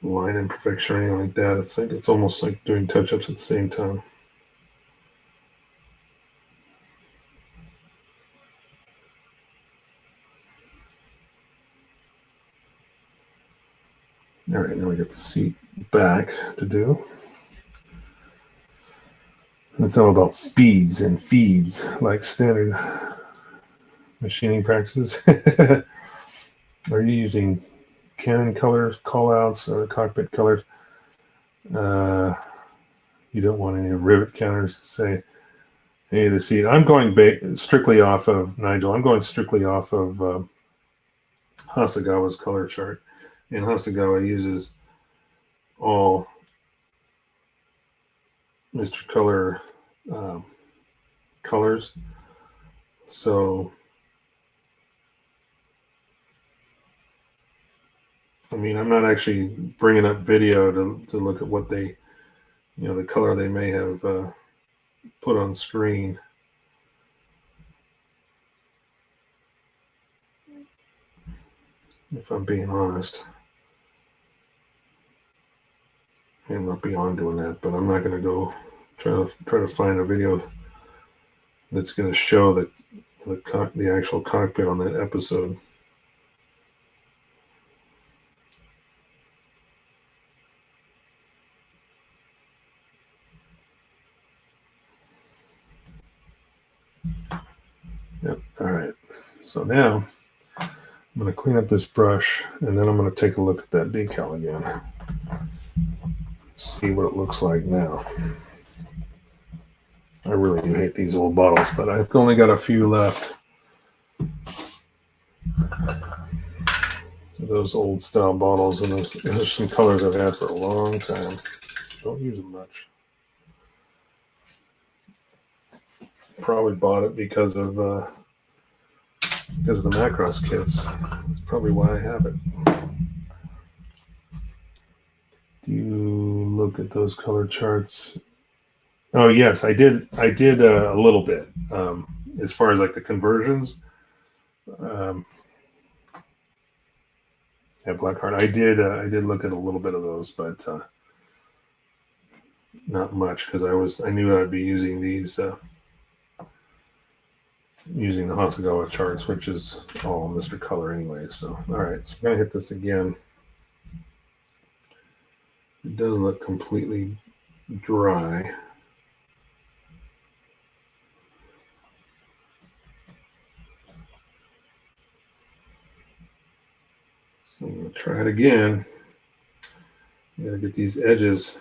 line imperfection or anything like that. It's almost like doing touch-ups at the same time. All right, now we get the seat back to do. It's all about speeds and feeds, like standard machining practices. Are you using Canon colors, callouts, or Cockpit colors? You don't want any rivet counters to say, hey, the seat. I'm going strictly off of, Nigel, I'm going strictly off of Hasegawa's color chart. And Hasegawa uses all Mr. Color colors. So, I mean, I'm not actually bringing up video to look at what they, you know, the color they may have put on screen. if I'm being honest. I'm not beyond doing that, but I'm not going to go try to find a video that's going to show the actual cockpit on that episode. Yep. All right. So now I'm going to clean up this brush, and then I'm going to take a look at that decal again. See what it looks like now. I really do hate these old bottles, but I've only got a few left. Those old style bottles, and those some colors I've had for a long time. Don't use them much. Probably bought it because of the Macross kits. That's probably why I have it. Do you look at those color charts? Oh yes, I did. I did a little bit as far as like the conversions. Yeah, Blackheart. I did look at a little bit of those, but not much because I knew I'd be using these. Using the Hasegawa charts, which is all Mr. Color anyway. So, all right, so I'm going to hit this again. It does look completely dry. So I'm going to try it again. I'm going to get these edges.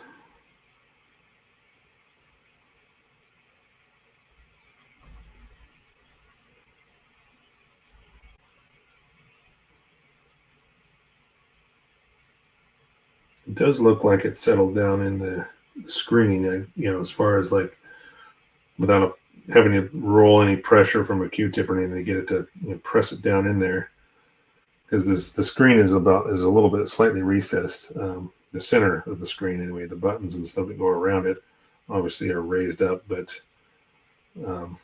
It does look like it settled down in the screen, as far as like without having to roll any pressure from a Q-tip or anything to get it to press it down in there. Because the screen is a little bit slightly recessed. The center of the screen, anyway, the buttons and stuff that go around it, obviously are raised up. But all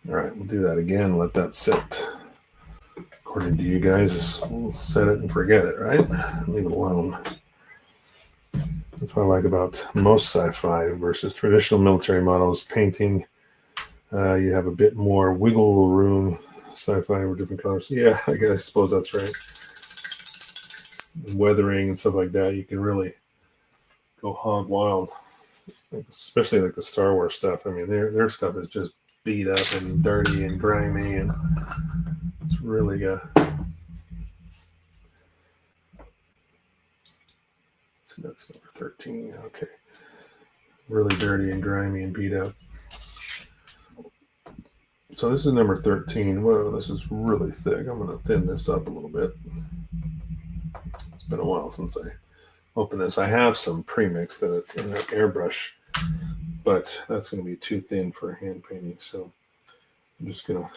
right, we'll do that again. Let that sit. According to you guys, just set it and forget it, right? Leave it alone. That's what I like about most sci-fi versus traditional military models. Painting, you have a bit more wiggle room. Sci-fi with different colors. Yeah, I suppose that's right. Weathering and stuff like that, you can really go hog wild. Especially like the Star Wars stuff. I mean, their stuff is just beat up and dirty and grimy, and it's really so that's number 13. Okay, really dirty and grimy and beat up. So this is number 13. Whoa, this is really thick. I'm going to thin this up a little bit. It's been a while since I opened this. I have some premix that in that airbrush, but that's going to be too thin for hand painting. So I'm just going to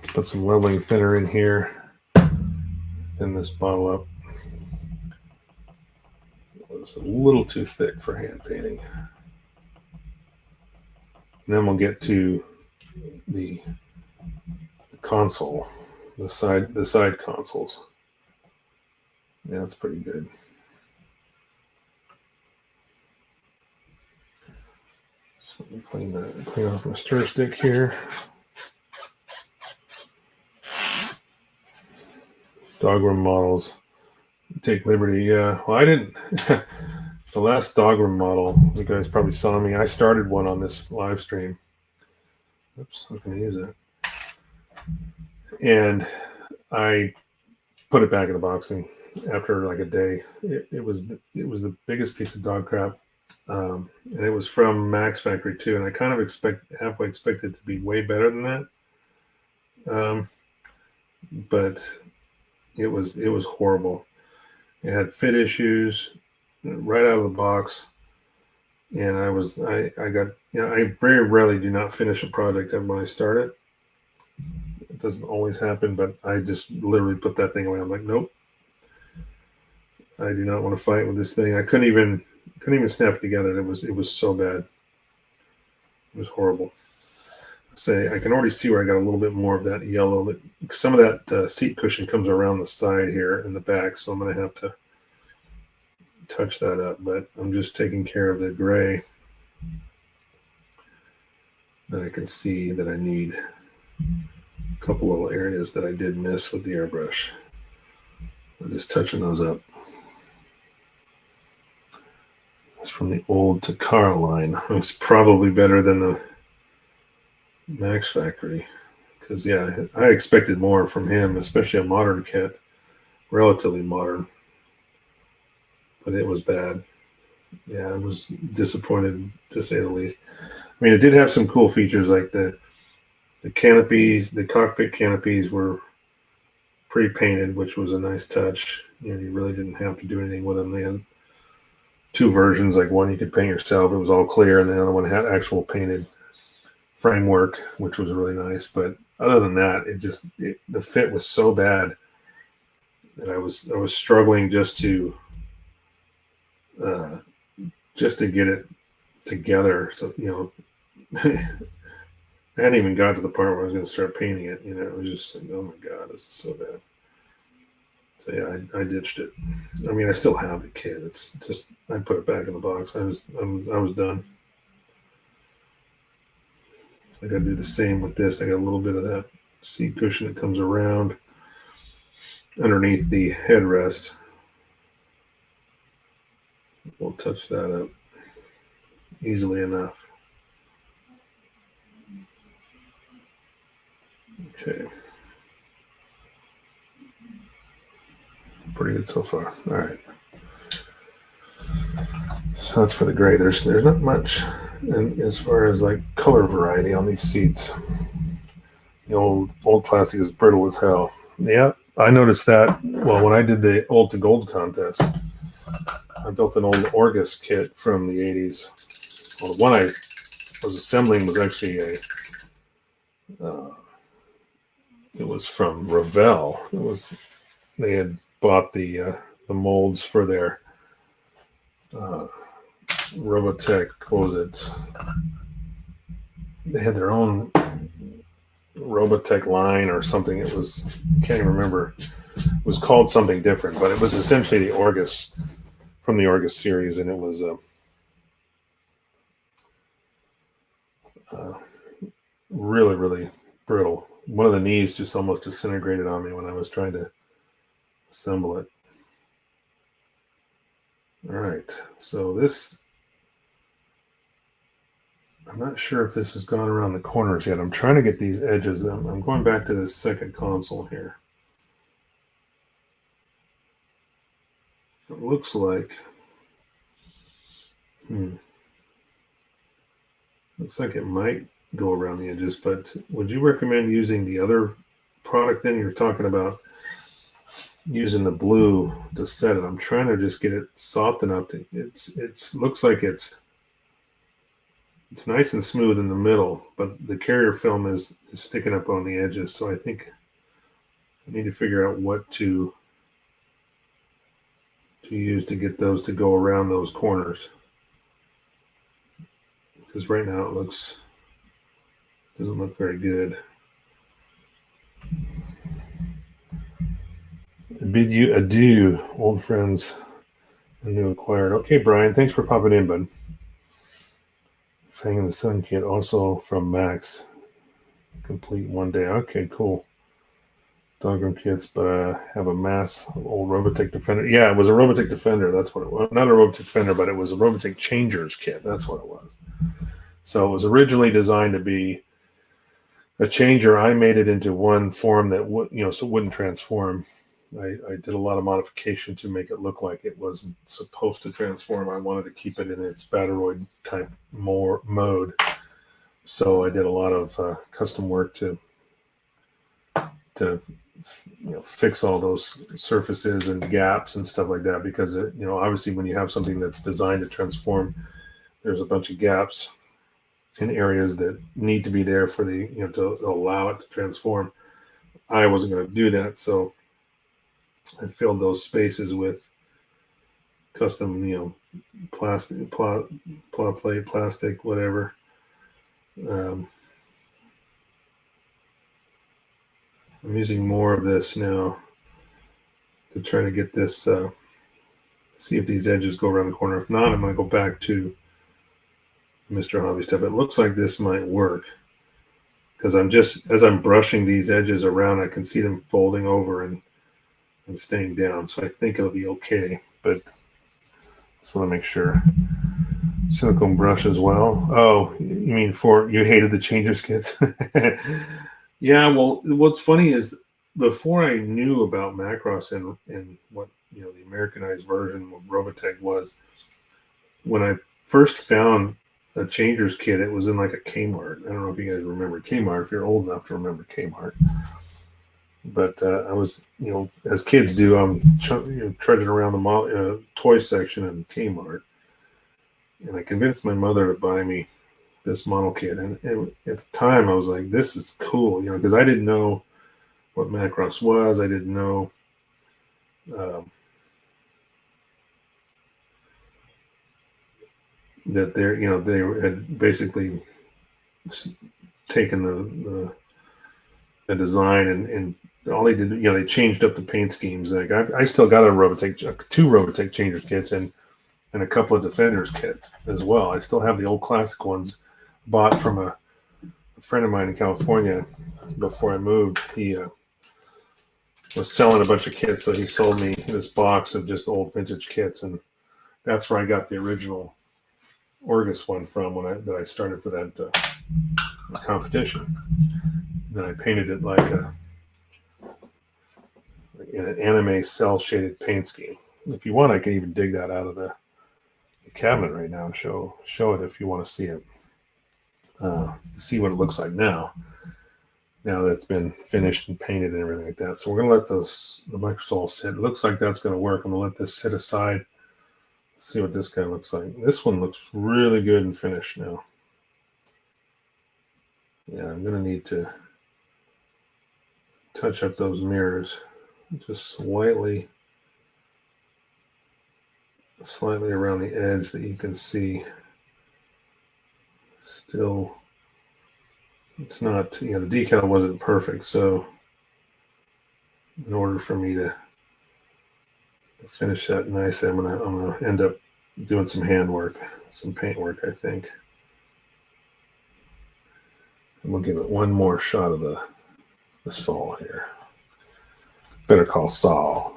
put some leveling thinner in here. Thin this bottle up. It's a little too thick for hand painting. And then we'll get to the console, the side consoles. Yeah, that's pretty good. So let me clean off my stir stick here. Dogroom models. Take liberty. Yeah. Well, I didn't. The last Dogroom model, you guys probably saw me. I started one on this live stream. Oops, I'm going to use it. And I put it back in the boxing after like a day. It was the biggest piece of dog crap. And it was from Max Factory too. And I kind of halfway expected it to be way better than that. But it was horrible. It had fit issues right out of the box. And I very rarely do not finish a project when I start it. It doesn't always happen, but I just literally put that thing away. I'm like, nope. I do not want to fight with this thing. I couldn't even snap it together. It was so bad. It was horrible. say I can already see where I got a little bit more of that yellow. Some of that seat cushion comes around the side here in the back, so I'm going to have to touch that up. But I'm just taking care of the gray that I can see that I need. A couple little areas that I did miss with the airbrush. I'm just touching those up. It's from the old Takara line. It's probably better than the Max Factory. Because, yeah, I expected more from him, especially a modern kit. Relatively modern. But it was bad. Yeah, I was disappointed, to say the least. I mean, it did have some cool features, like the canopies. The cockpit canopies were pre-painted, which was a nice touch. You know, you really didn't have to do anything with them. They had two versions, like one you could paint yourself. It was all clear, and the other one had actual painted framework, which was really nice. But other than that, the fit was so bad that I was struggling just to get it together. So, you know, I hadn't even got to the part where I was going to start painting it. You know, it was just like, oh my god, this is so bad. So yeah, I ditched it. I mean, I still have the kit. It's just I put it back in the box. I was done. I got to do the same with this. I got a little bit of that seat cushion that comes around underneath the headrest. We'll touch that up easily enough. Okay. Pretty good so far. All right. So that's for the gray. There's not much, and as far as like color variety on these seats. The old plastic is brittle as hell. Yeah, I noticed that. Well, when I did the old to gold contest, I built an old Orgus kit from the 80s. Well, the one I was assembling was actually it was from Revell. They had bought the molds for their Robotech. What was it? They had their own Robotech line or something. It was, can't even remember. It was called something different, but it was essentially the Orgus from the Orgus series, and it was really, really brittle. One of the knees just almost disintegrated on me when I was trying to assemble it. All right, so this, I'm not sure if this has gone around the corners yet. I'm trying to get these edges. I'm going back to this second console here. It looks like, looks like it might go around the edges, but would you recommend using the other product then? You're talking about using the blue to set it. I'm trying to just get it soft enough to, it's looks like it's nice and smooth in the middle, but the carrier film is sticking up on the edges. So I think I need to figure out what to use to get those to go around those corners. Because right now it doesn't look very good. I bid you adieu, old friends and new acquired. Okay, Brian, thanks for popping in, bud. Fang in the Sun kit, also from Max. Complete one day. Okay, cool. Dogroom kits, but I have a mass old Robotech Defender. Yeah, it was a Robotech Defender. That's what it was. Not a Robotech Defender, but it was a Robotech Changers kit. That's what it was. So it was originally designed to be a changer. I made it into one form that would, so it wouldn't transform. I did a lot of modification to make it look like it wasn't supposed to transform. I wanted to keep it in its Bataroid type mode. So I did a lot of custom work to fix all those surfaces and gaps and stuff like that, because obviously when you have something that's designed to transform, there's a bunch of gaps in areas that need to be there for the to allow it to transform. I wasn't going to do that, so I filled those spaces with custom plastic, plot plate, plastic, whatever. I'm using more of this now to try to get this, see if these edges go around the corner. If not, I'm going to go back to Mr. Hobby stuff. It looks like this might work because as I'm brushing these edges around, I can see them folding over and staying down. So I think it'll be okay, but just want to make sure. Silicone brush as well. Oh, you mean you hated the changers kits? Yeah, well, what's funny is before I knew about Macross and what the Americanized version of Robotech was, when I first found a changers kit, it was in like a Kmart. I don't know if you guys remember Kmart, if you're old enough to remember Kmart. But I was, as kids do, I'm trudging around the toy section in Kmart, and I convinced my mother to buy me this model kit. And at the time, I was like, "This is cool," because I didn't know what Macross was. I didn't know. That they had basically taken the design and all they did, they changed up the paint schemes. Like I still got two Robotech changers kits and a couple of Defenders kits as well. I still have the old classic ones bought from a friend of mine in California before I moved. He was selling a bunch of kits, so he sold me this box of just old vintage kits, and that's where I got the original Orgus one from that I started for that competition. Then I painted it like in an anime cell shaded paint scheme. If you want, I can even dig that out of the cabinet right now and show it if you want to see it. See what it looks like now that it's been finished and painted and everything like that. So we're gonna let the Microsol sit. It looks like that's gonna work. I'm gonna let this sit aside. Let's see what this guy looks like. This one looks really good and finished now. Yeah, I'm gonna need to touch up those mirrors just slightly around the edge that you can see. Still, it's not, the decal wasn't perfect, so in order for me to finish that nicely, I'm gonna end up doing some handwork, some paint work, I think. And we'll give it one more shot of the saw here. Better call saw.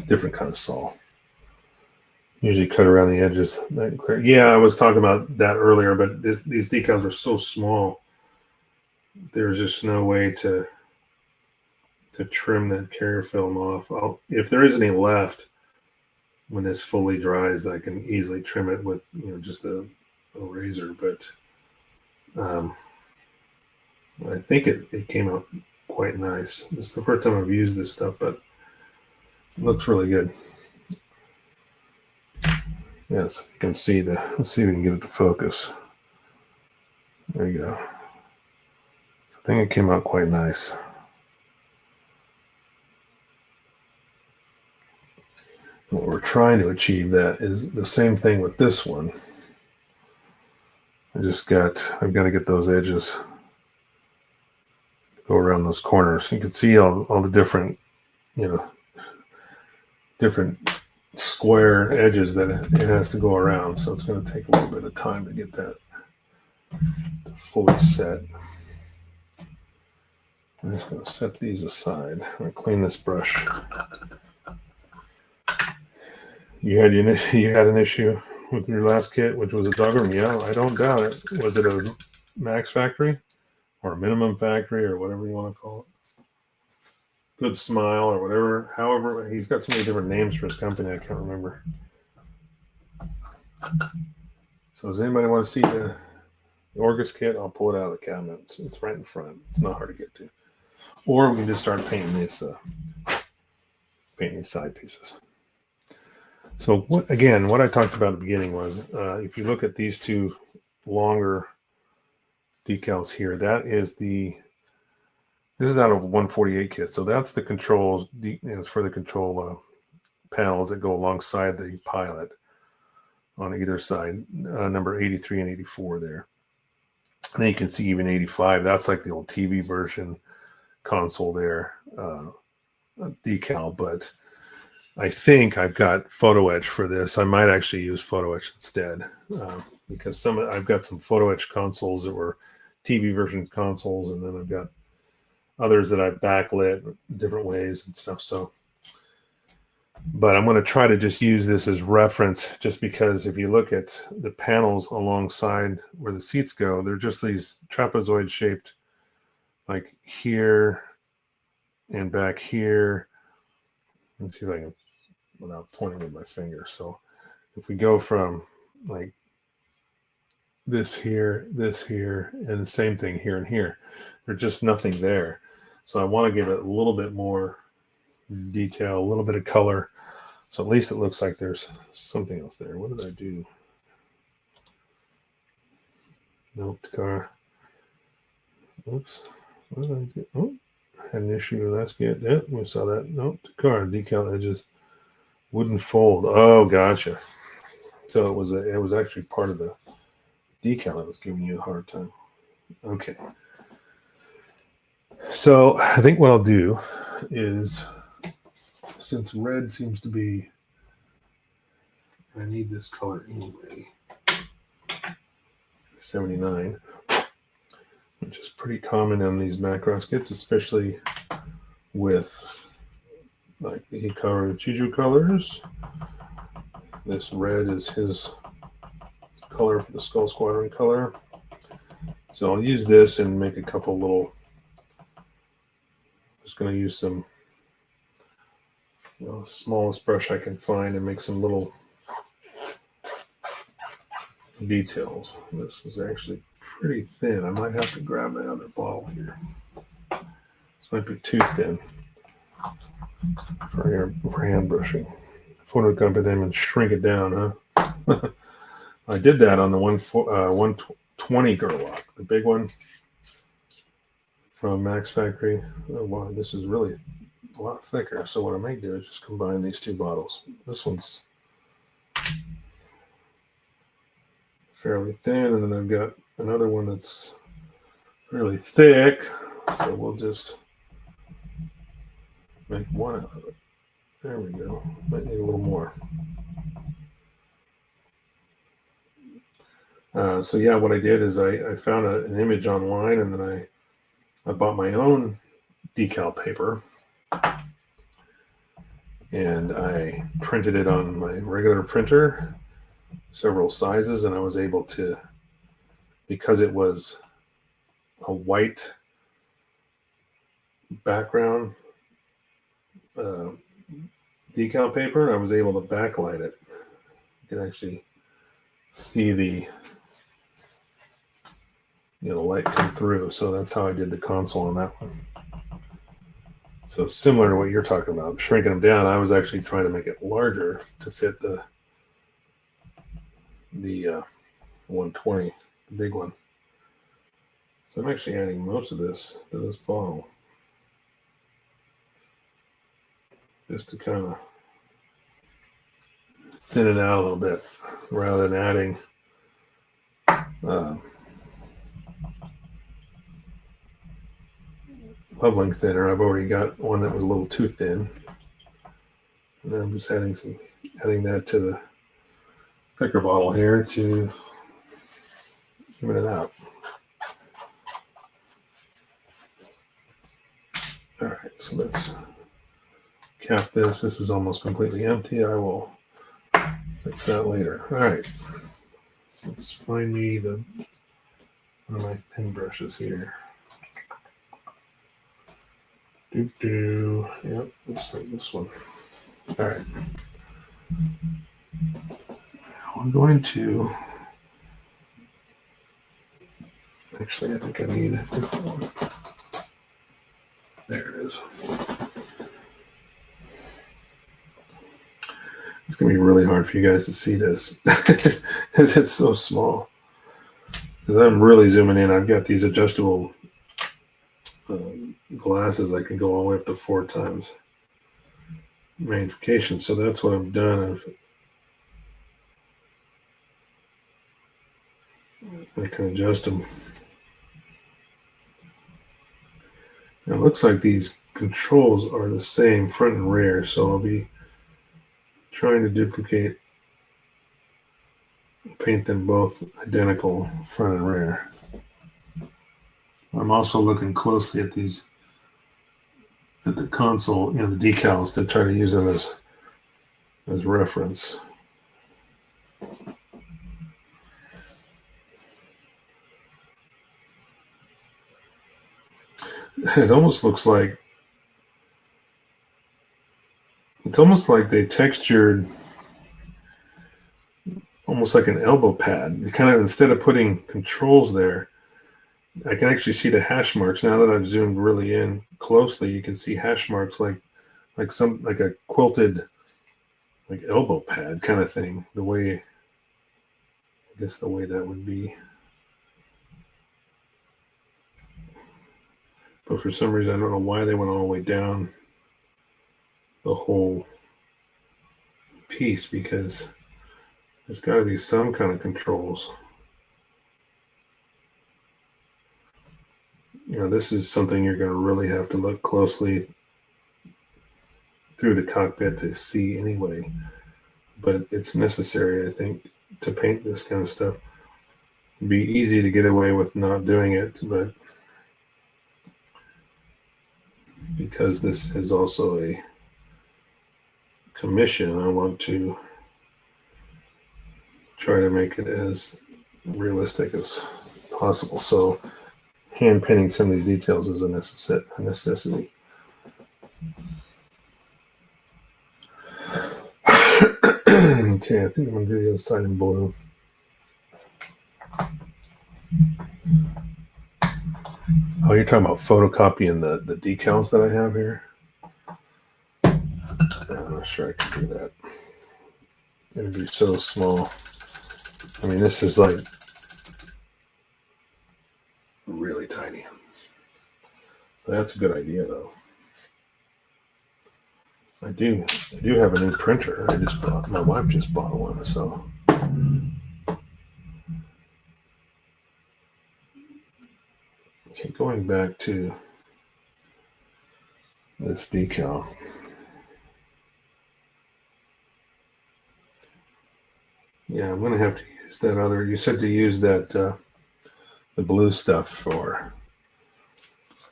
Different kind of saw. Usually cut around the edges. Yeah, I was talking about that earlier, but these decals are so small. There's just no way to trim that carrier film off. If there is any left when this fully dries, I can easily trim it with just a razor. But I think it came out quite nice. This is the first time I've used this stuff, but it looks really good. Yes, you can see let's see if we can get it to focus. There you go. So I think it came out quite nice. What we're trying to achieve that is the same thing with this one. I've got to get those edges go around those corners. You can see all the different, different square edges that it has to go around. So it's going to take a little bit of time to get that fully set. I'm just going to set these aside. I'm going to clean this brush. You had an issue with your last kit, which was a doggerm. Yeah, I don't doubt it. Was it a max factory or a minimum factory or whatever you want to call it? Good Smile or whatever. However, he's got so many different names for his company, I can't remember. So does anybody want to see the Orgus kit? I'll pull it out of the cabinet. It's right in front. It's not hard to get to. Or we can just start painting these side pieces. So what I talked about at the beginning was if you look at these two longer decals here, this is out of 148 kit. So that's the controls. It's for the control panels that go alongside the pilot on either side, number 83 and 84 there. And then you can see even 85. That's like the old TV version console there, decal. But I think I've got photo etch for this. I might actually use photo etch instead, because I've got some photo etch consoles that were TV version consoles, and then I've got others that I've backlit different ways and stuff. So, but I'm going to try to just use this as reference, just because if you look at the panels alongside where the seats go, they're just these trapezoid shaped, like here and back here. Let's see if I can, without pointing with my finger. So if we go from like this here, and the same thing here and here, there's just nothing there. So I want to give it a little bit more detail, a little bit of color. So at least it looks like there's something else there. What did I do? Note car. Oops. What did I do? Oh, had an issue. That's good. Yeah, we saw that. Note car. Decal edges wouldn't fold. Oh, gotcha. So it was actually part of the decal that was giving you a hard time. Okay. So I think what I'll do is, since red seems to be, I need this color anyway, 79, which is pretty common on these Macross kits, especially with like the Hikaru Chiju colors. This red is his color for the Skull Squadron color. So I'll use this and make a couple little, just going to use some smallest brush I can find and make some little details. This is actually pretty thin. I might have to grab my other bottle here. This might be too thin for hand brushing. Photocopy them and shrink it down, huh? I did that on the 120 Gerwalk, the big one from Max Factory. Oh, wow, this is really a lot thicker. So what I may do is just combine these two bottles. This one's fairly thin, and then I've got another one that's fairly thick. So we'll just make one out of it. There we go. Might need a little more. So yeah, what I did is I found an image online, and then I bought my own decal paper, and I printed it on my regular printer, several sizes, and I was able to, because it was a white background decal paper, I was able to backlight it. You can actually see the light come through. So that's how I did the console on that one. So similar to what you're talking about, shrinking them down, I was actually trying to make it larger to fit the 120, the big one. So I'm actually adding most of this to this bottle, just to kind of thin it out a little bit, rather than adding leveling thinner. I've already got one that was a little too thin, and I'm just adding that to the thicker bottle here to even it out. All right, so let's cap this. This is almost completely empty. I will fix that later. All right, so let's find me one of my thin brushes here. Yep, looks like this one. All right. Now I'm going to, actually, I think I need a different one. There it is. It's going to be really hard for you guys to see this because it's so small. Because I'm really zooming in. I've got these adjustable glasses. I can go all the way up to 4 times magnification. So that's what I've done. I can adjust them It looks like these controls are the same front and rear, so I'll be trying to duplicate, paint them both identical front and rear. I'm also looking closely at these, at the console, the decals, to try to use them as reference. It almost looks like, it's almost like they textured almost like an elbow pad. You kind of, instead of putting controls there, I can actually see the hash marks. Now that I've zoomed really in closely, you can see hash marks like a quilted like elbow pad kind of thing. The way, I guess the way that would be. But for some reason, I don't know why they went all the way down the whole piece, because there's got to be some kind of controls. This is something you're going to really have to look closely through the cockpit to see anyway. But it's necessary, I think, to paint this kind of stuff. It'd be easy to get away with not doing it, but because this is also a commission, I want to try to make it as realistic as possible. So hand painting some of these details is a necessity. Okay, I think I'm going to do the other side in blue. Oh, you're talking about photocopying the decals that I have here? I'm not sure I can do that. It would be so small. I mean, this is like really tiny. But that's a good idea, though. I do have a new printer. My wife just bought one, so. Okay, going back to this decal. Yeah, I'm going to have to use that other, you said to use that, the blue stuff for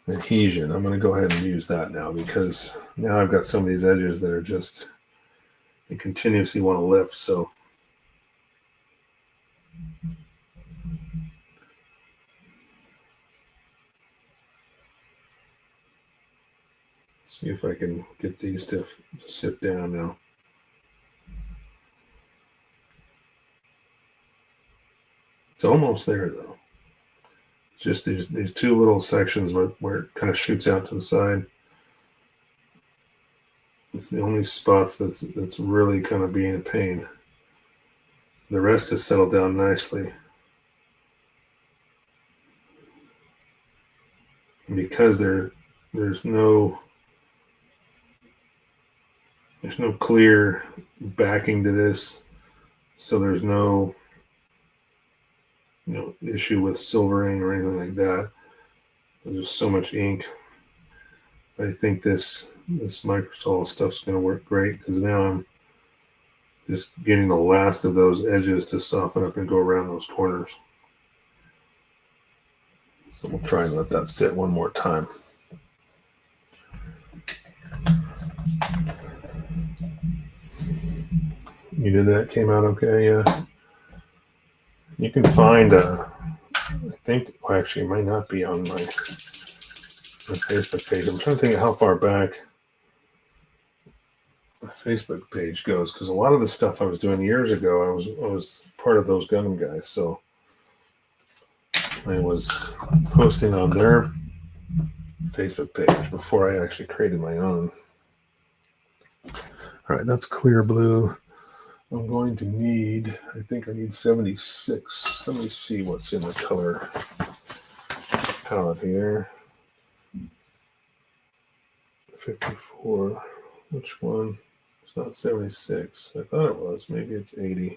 adhesion. I'm going to go ahead and use that now, because now I've got some of these edges that are just, they continuously want to lift, so. See if I can get these to sit down now. It's almost there, though. Just these two little sections where it kind of shoots out to the side. It's the only spots that's really kind of being a pain. The rest has settled down nicely. And because there's no clear backing to this, so there's no issue with silvering or anything like that. There's just so much ink. I think this Microsoft stuff's going to work great, because now I'm just getting the last of those edges to soften up and go around those corners. So we'll try and let that sit one more time. You did that? Came out okay? Yeah. You can find, I think, well, actually, it might not be on my Facebook page. I'm trying to think of how far back my Facebook page goes, because a lot of the stuff I was doing years ago, I was part of those Gundam guys, so I was posting on their Facebook page before I actually created my own. All right, that's clear blue. I'm going to need, I think I need 76. Let me see what's in the color palette here. 54. Which one? It's not 76. I thought it was. Maybe it's 80.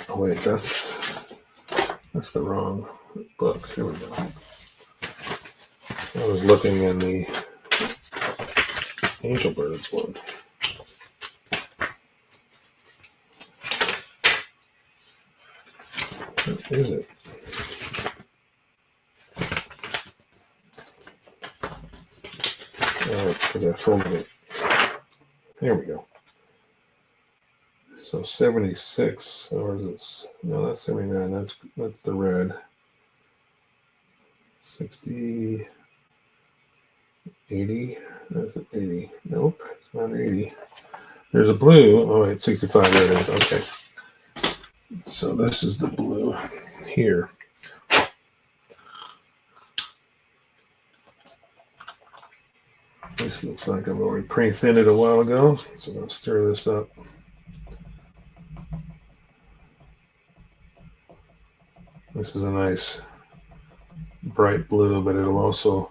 Oh, wait, that's That's the wrong book. Here we go. I was looking in the Angel Birds one. What is it? Oh, it's because I folded it. There we go. So 76, or is this? No, that's 79. That's the red. 60, 80. That's 80. Nope, it's not 80. There's a blue. Oh, wait, 65. There it is. Okay. So this is the blue here. This looks like I've already pre-thinned it a while ago. So I'm going to stir this up. This is a nice bright blue, but it'll also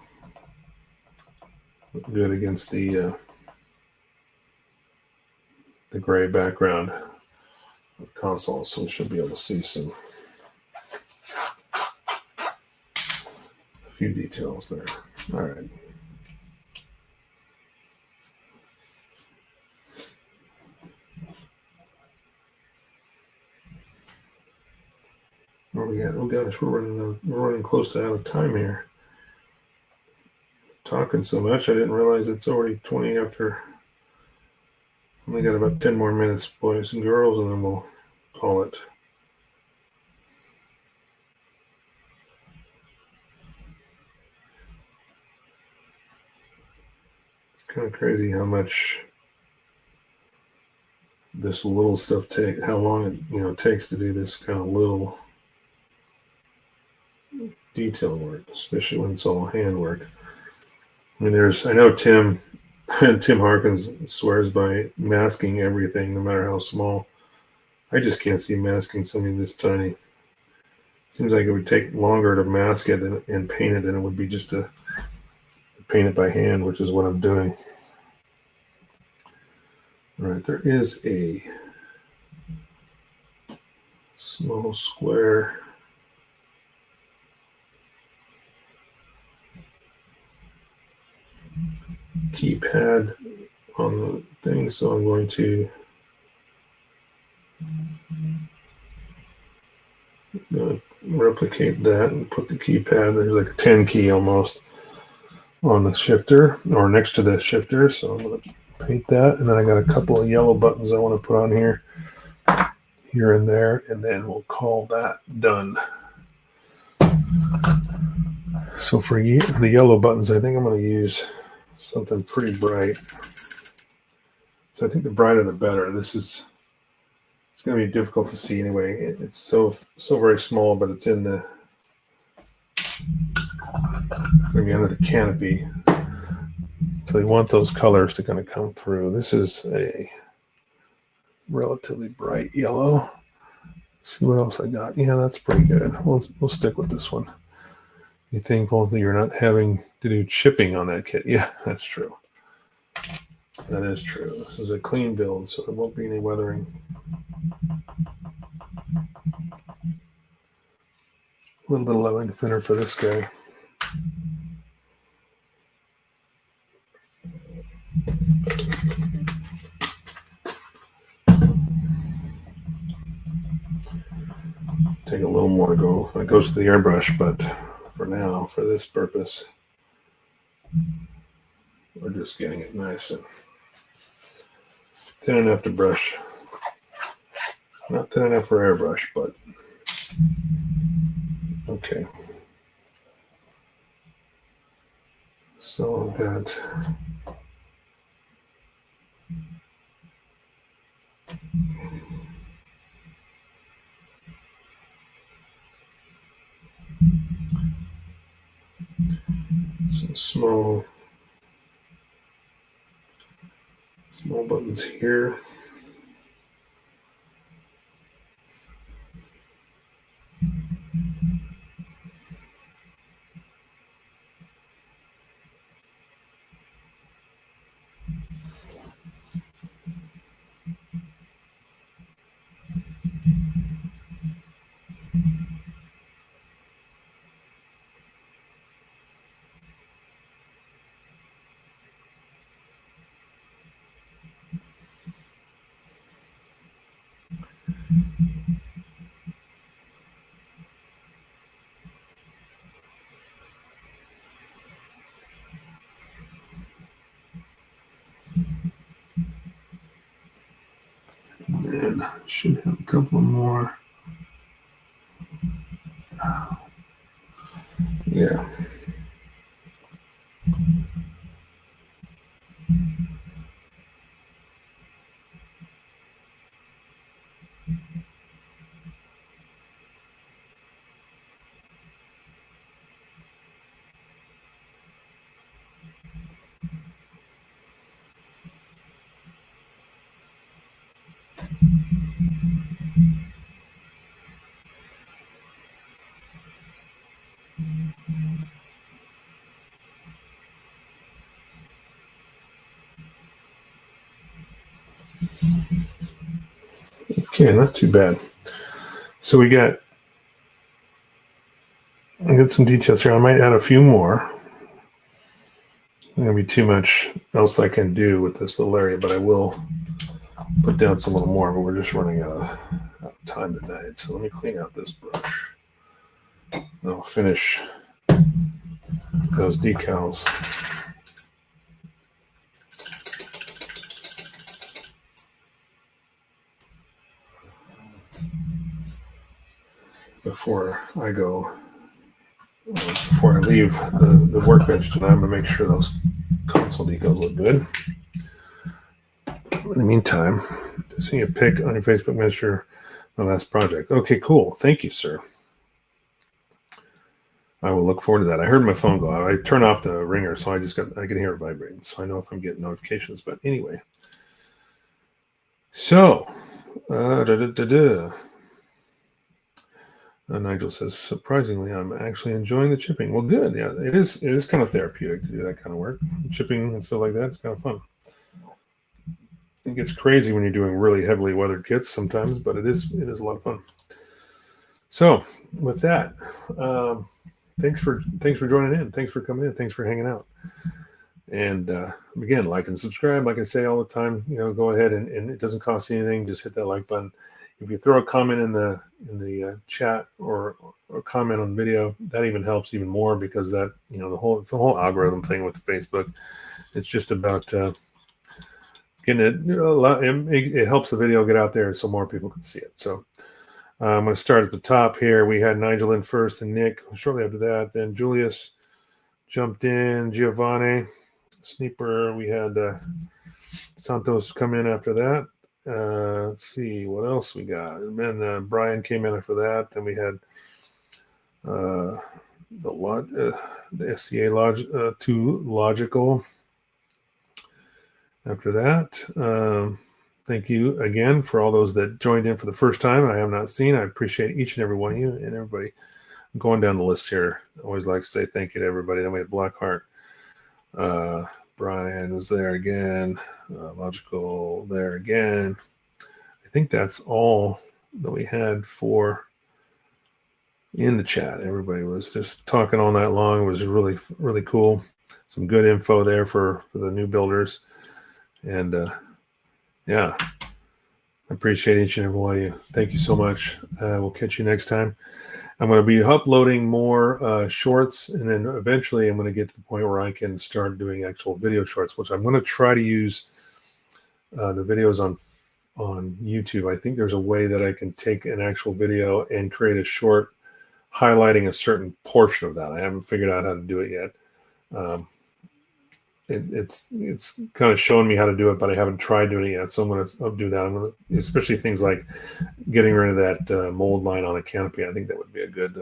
look good against the gray background of the console. So we should be able to see a few details there. All right. Where we at? Oh gosh, we're running close to out of time here. Talking so much, I didn't realize it's already 20 after. Only got about 10 more minutes, boys and girls, and then we'll call it. It's kind of crazy how much this little stuff takes, how long it takes to do this kind of little detail work, especially when it's all handwork. I mean, I know Tim Harkins swears by masking everything, no matter how small. I just can't see masking something this tiny. Seems like it would take longer to mask it and paint it than it would be just to paint it by hand, which is what I'm doing. All right, there is a small square keypad on the thing, so I'm going to replicate that and put the keypad, there's like a 10 key almost, on the shifter or next to the shifter. So I'm going to paint that, and then I got a couple of yellow buttons I want to put on here and there, and then we'll call that done. So for the yellow buttons, I think I'm going to use something pretty bright. So I think the brighter the better. It's going to be difficult to see anyway. It's so very small, but it's in the going to be under the canopy. So you want those colors to kind of come through. This is a relatively bright yellow. Let's see what else I got. Yeah, that's pretty good. We'll stick with this one. You thankful that you're not having to do chipping on that kit? Yeah, that's true. That is true. This is a clean build, so there won't be any weathering. A little bit of leveling thinner for this guy. Take a little more to go when it goes to the airbrush, but for now, for this purpose, we're just getting it nice and thin enough to brush. Not thin enough for airbrush, but okay. So I've got some small buttons here. And should have a couple more. Yeah. Okay, not too bad. So I got some details here. I might add a few more. There's going to be too much else I can do with this little area, but I will put down some little more, but we're just running out of time tonight. So let me clean out this brush. And I'll finish those decals. Before I leave the workbench tonight, I'm going to make sure those console decals look good. In the meantime, seeing a pic on your Facebook Messenger, my last project. Okay, cool. Thank you, sir. I will look forward to that. I heard my phone go out. I turned off the ringer, so I can hear it vibrating, so I know if I'm getting notifications. But anyway, so Nigel says, surprisingly, I'm actually enjoying the chipping. Well, good. Yeah, it is kind of therapeutic to do that kind of work. Chipping and stuff like that. It's kind of fun. It gets crazy when you're doing really heavily weathered kits sometimes, but it is a lot of fun. So with that, thanks for joining in. Thanks for coming in. Thanks for hanging out. And again, like and subscribe. Like I say all the time, go ahead and it doesn't cost you anything. Just hit that like button. If you throw a comment in the chat or comment on the video, that even helps even more, because that it's the whole algorithm thing with Facebook. It's just about getting it it helps the video get out there so more people can see it. So I'm going to start at the top here. We had Nigel in first and Nick shortly after that. Then Julius jumped in, Giovanni, Sneeper. We had Santos come in after that. Let's see what else we got. And then Brian came in after that. Then we had the SCA 2 Logical after that. Thank you again for all those that joined in for the first time. I have not seen. I appreciate each and every one of you and everybody. I'm going down the list here. I always like to say thank you to everybody. Then we had Blackheart. Brian was there again. Logical there again. I think that's all that we had for in the chat. Everybody was just talking all night long. It was really, really cool. Some good info there for the new builders. And yeah, I appreciate each and every one of you. Thank you so much. We'll catch you next time. I'm going to be uploading more shorts, and then eventually I'm going to get to the point where I can start doing actual video shorts, which I'm going to try to use the videos on YouTube. I think there's a way that I can take an actual video and create a short highlighting a certain portion of that. I haven't figured out how to do it yet. It's kind of showing me how to do it, but I haven't tried doing it yet. So I'll do that. I'm going to, especially things like getting rid of that mold line on a canopy. I think that would be a good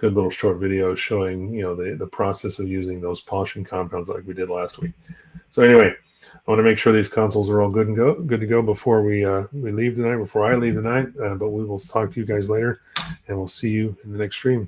little short video showing the process of using those polishing compounds like we did last week. So anyway, I want to make sure these consoles are all good to go before we leave tonight. Before I leave tonight, but we will talk to you guys later, and we'll see you in the next stream.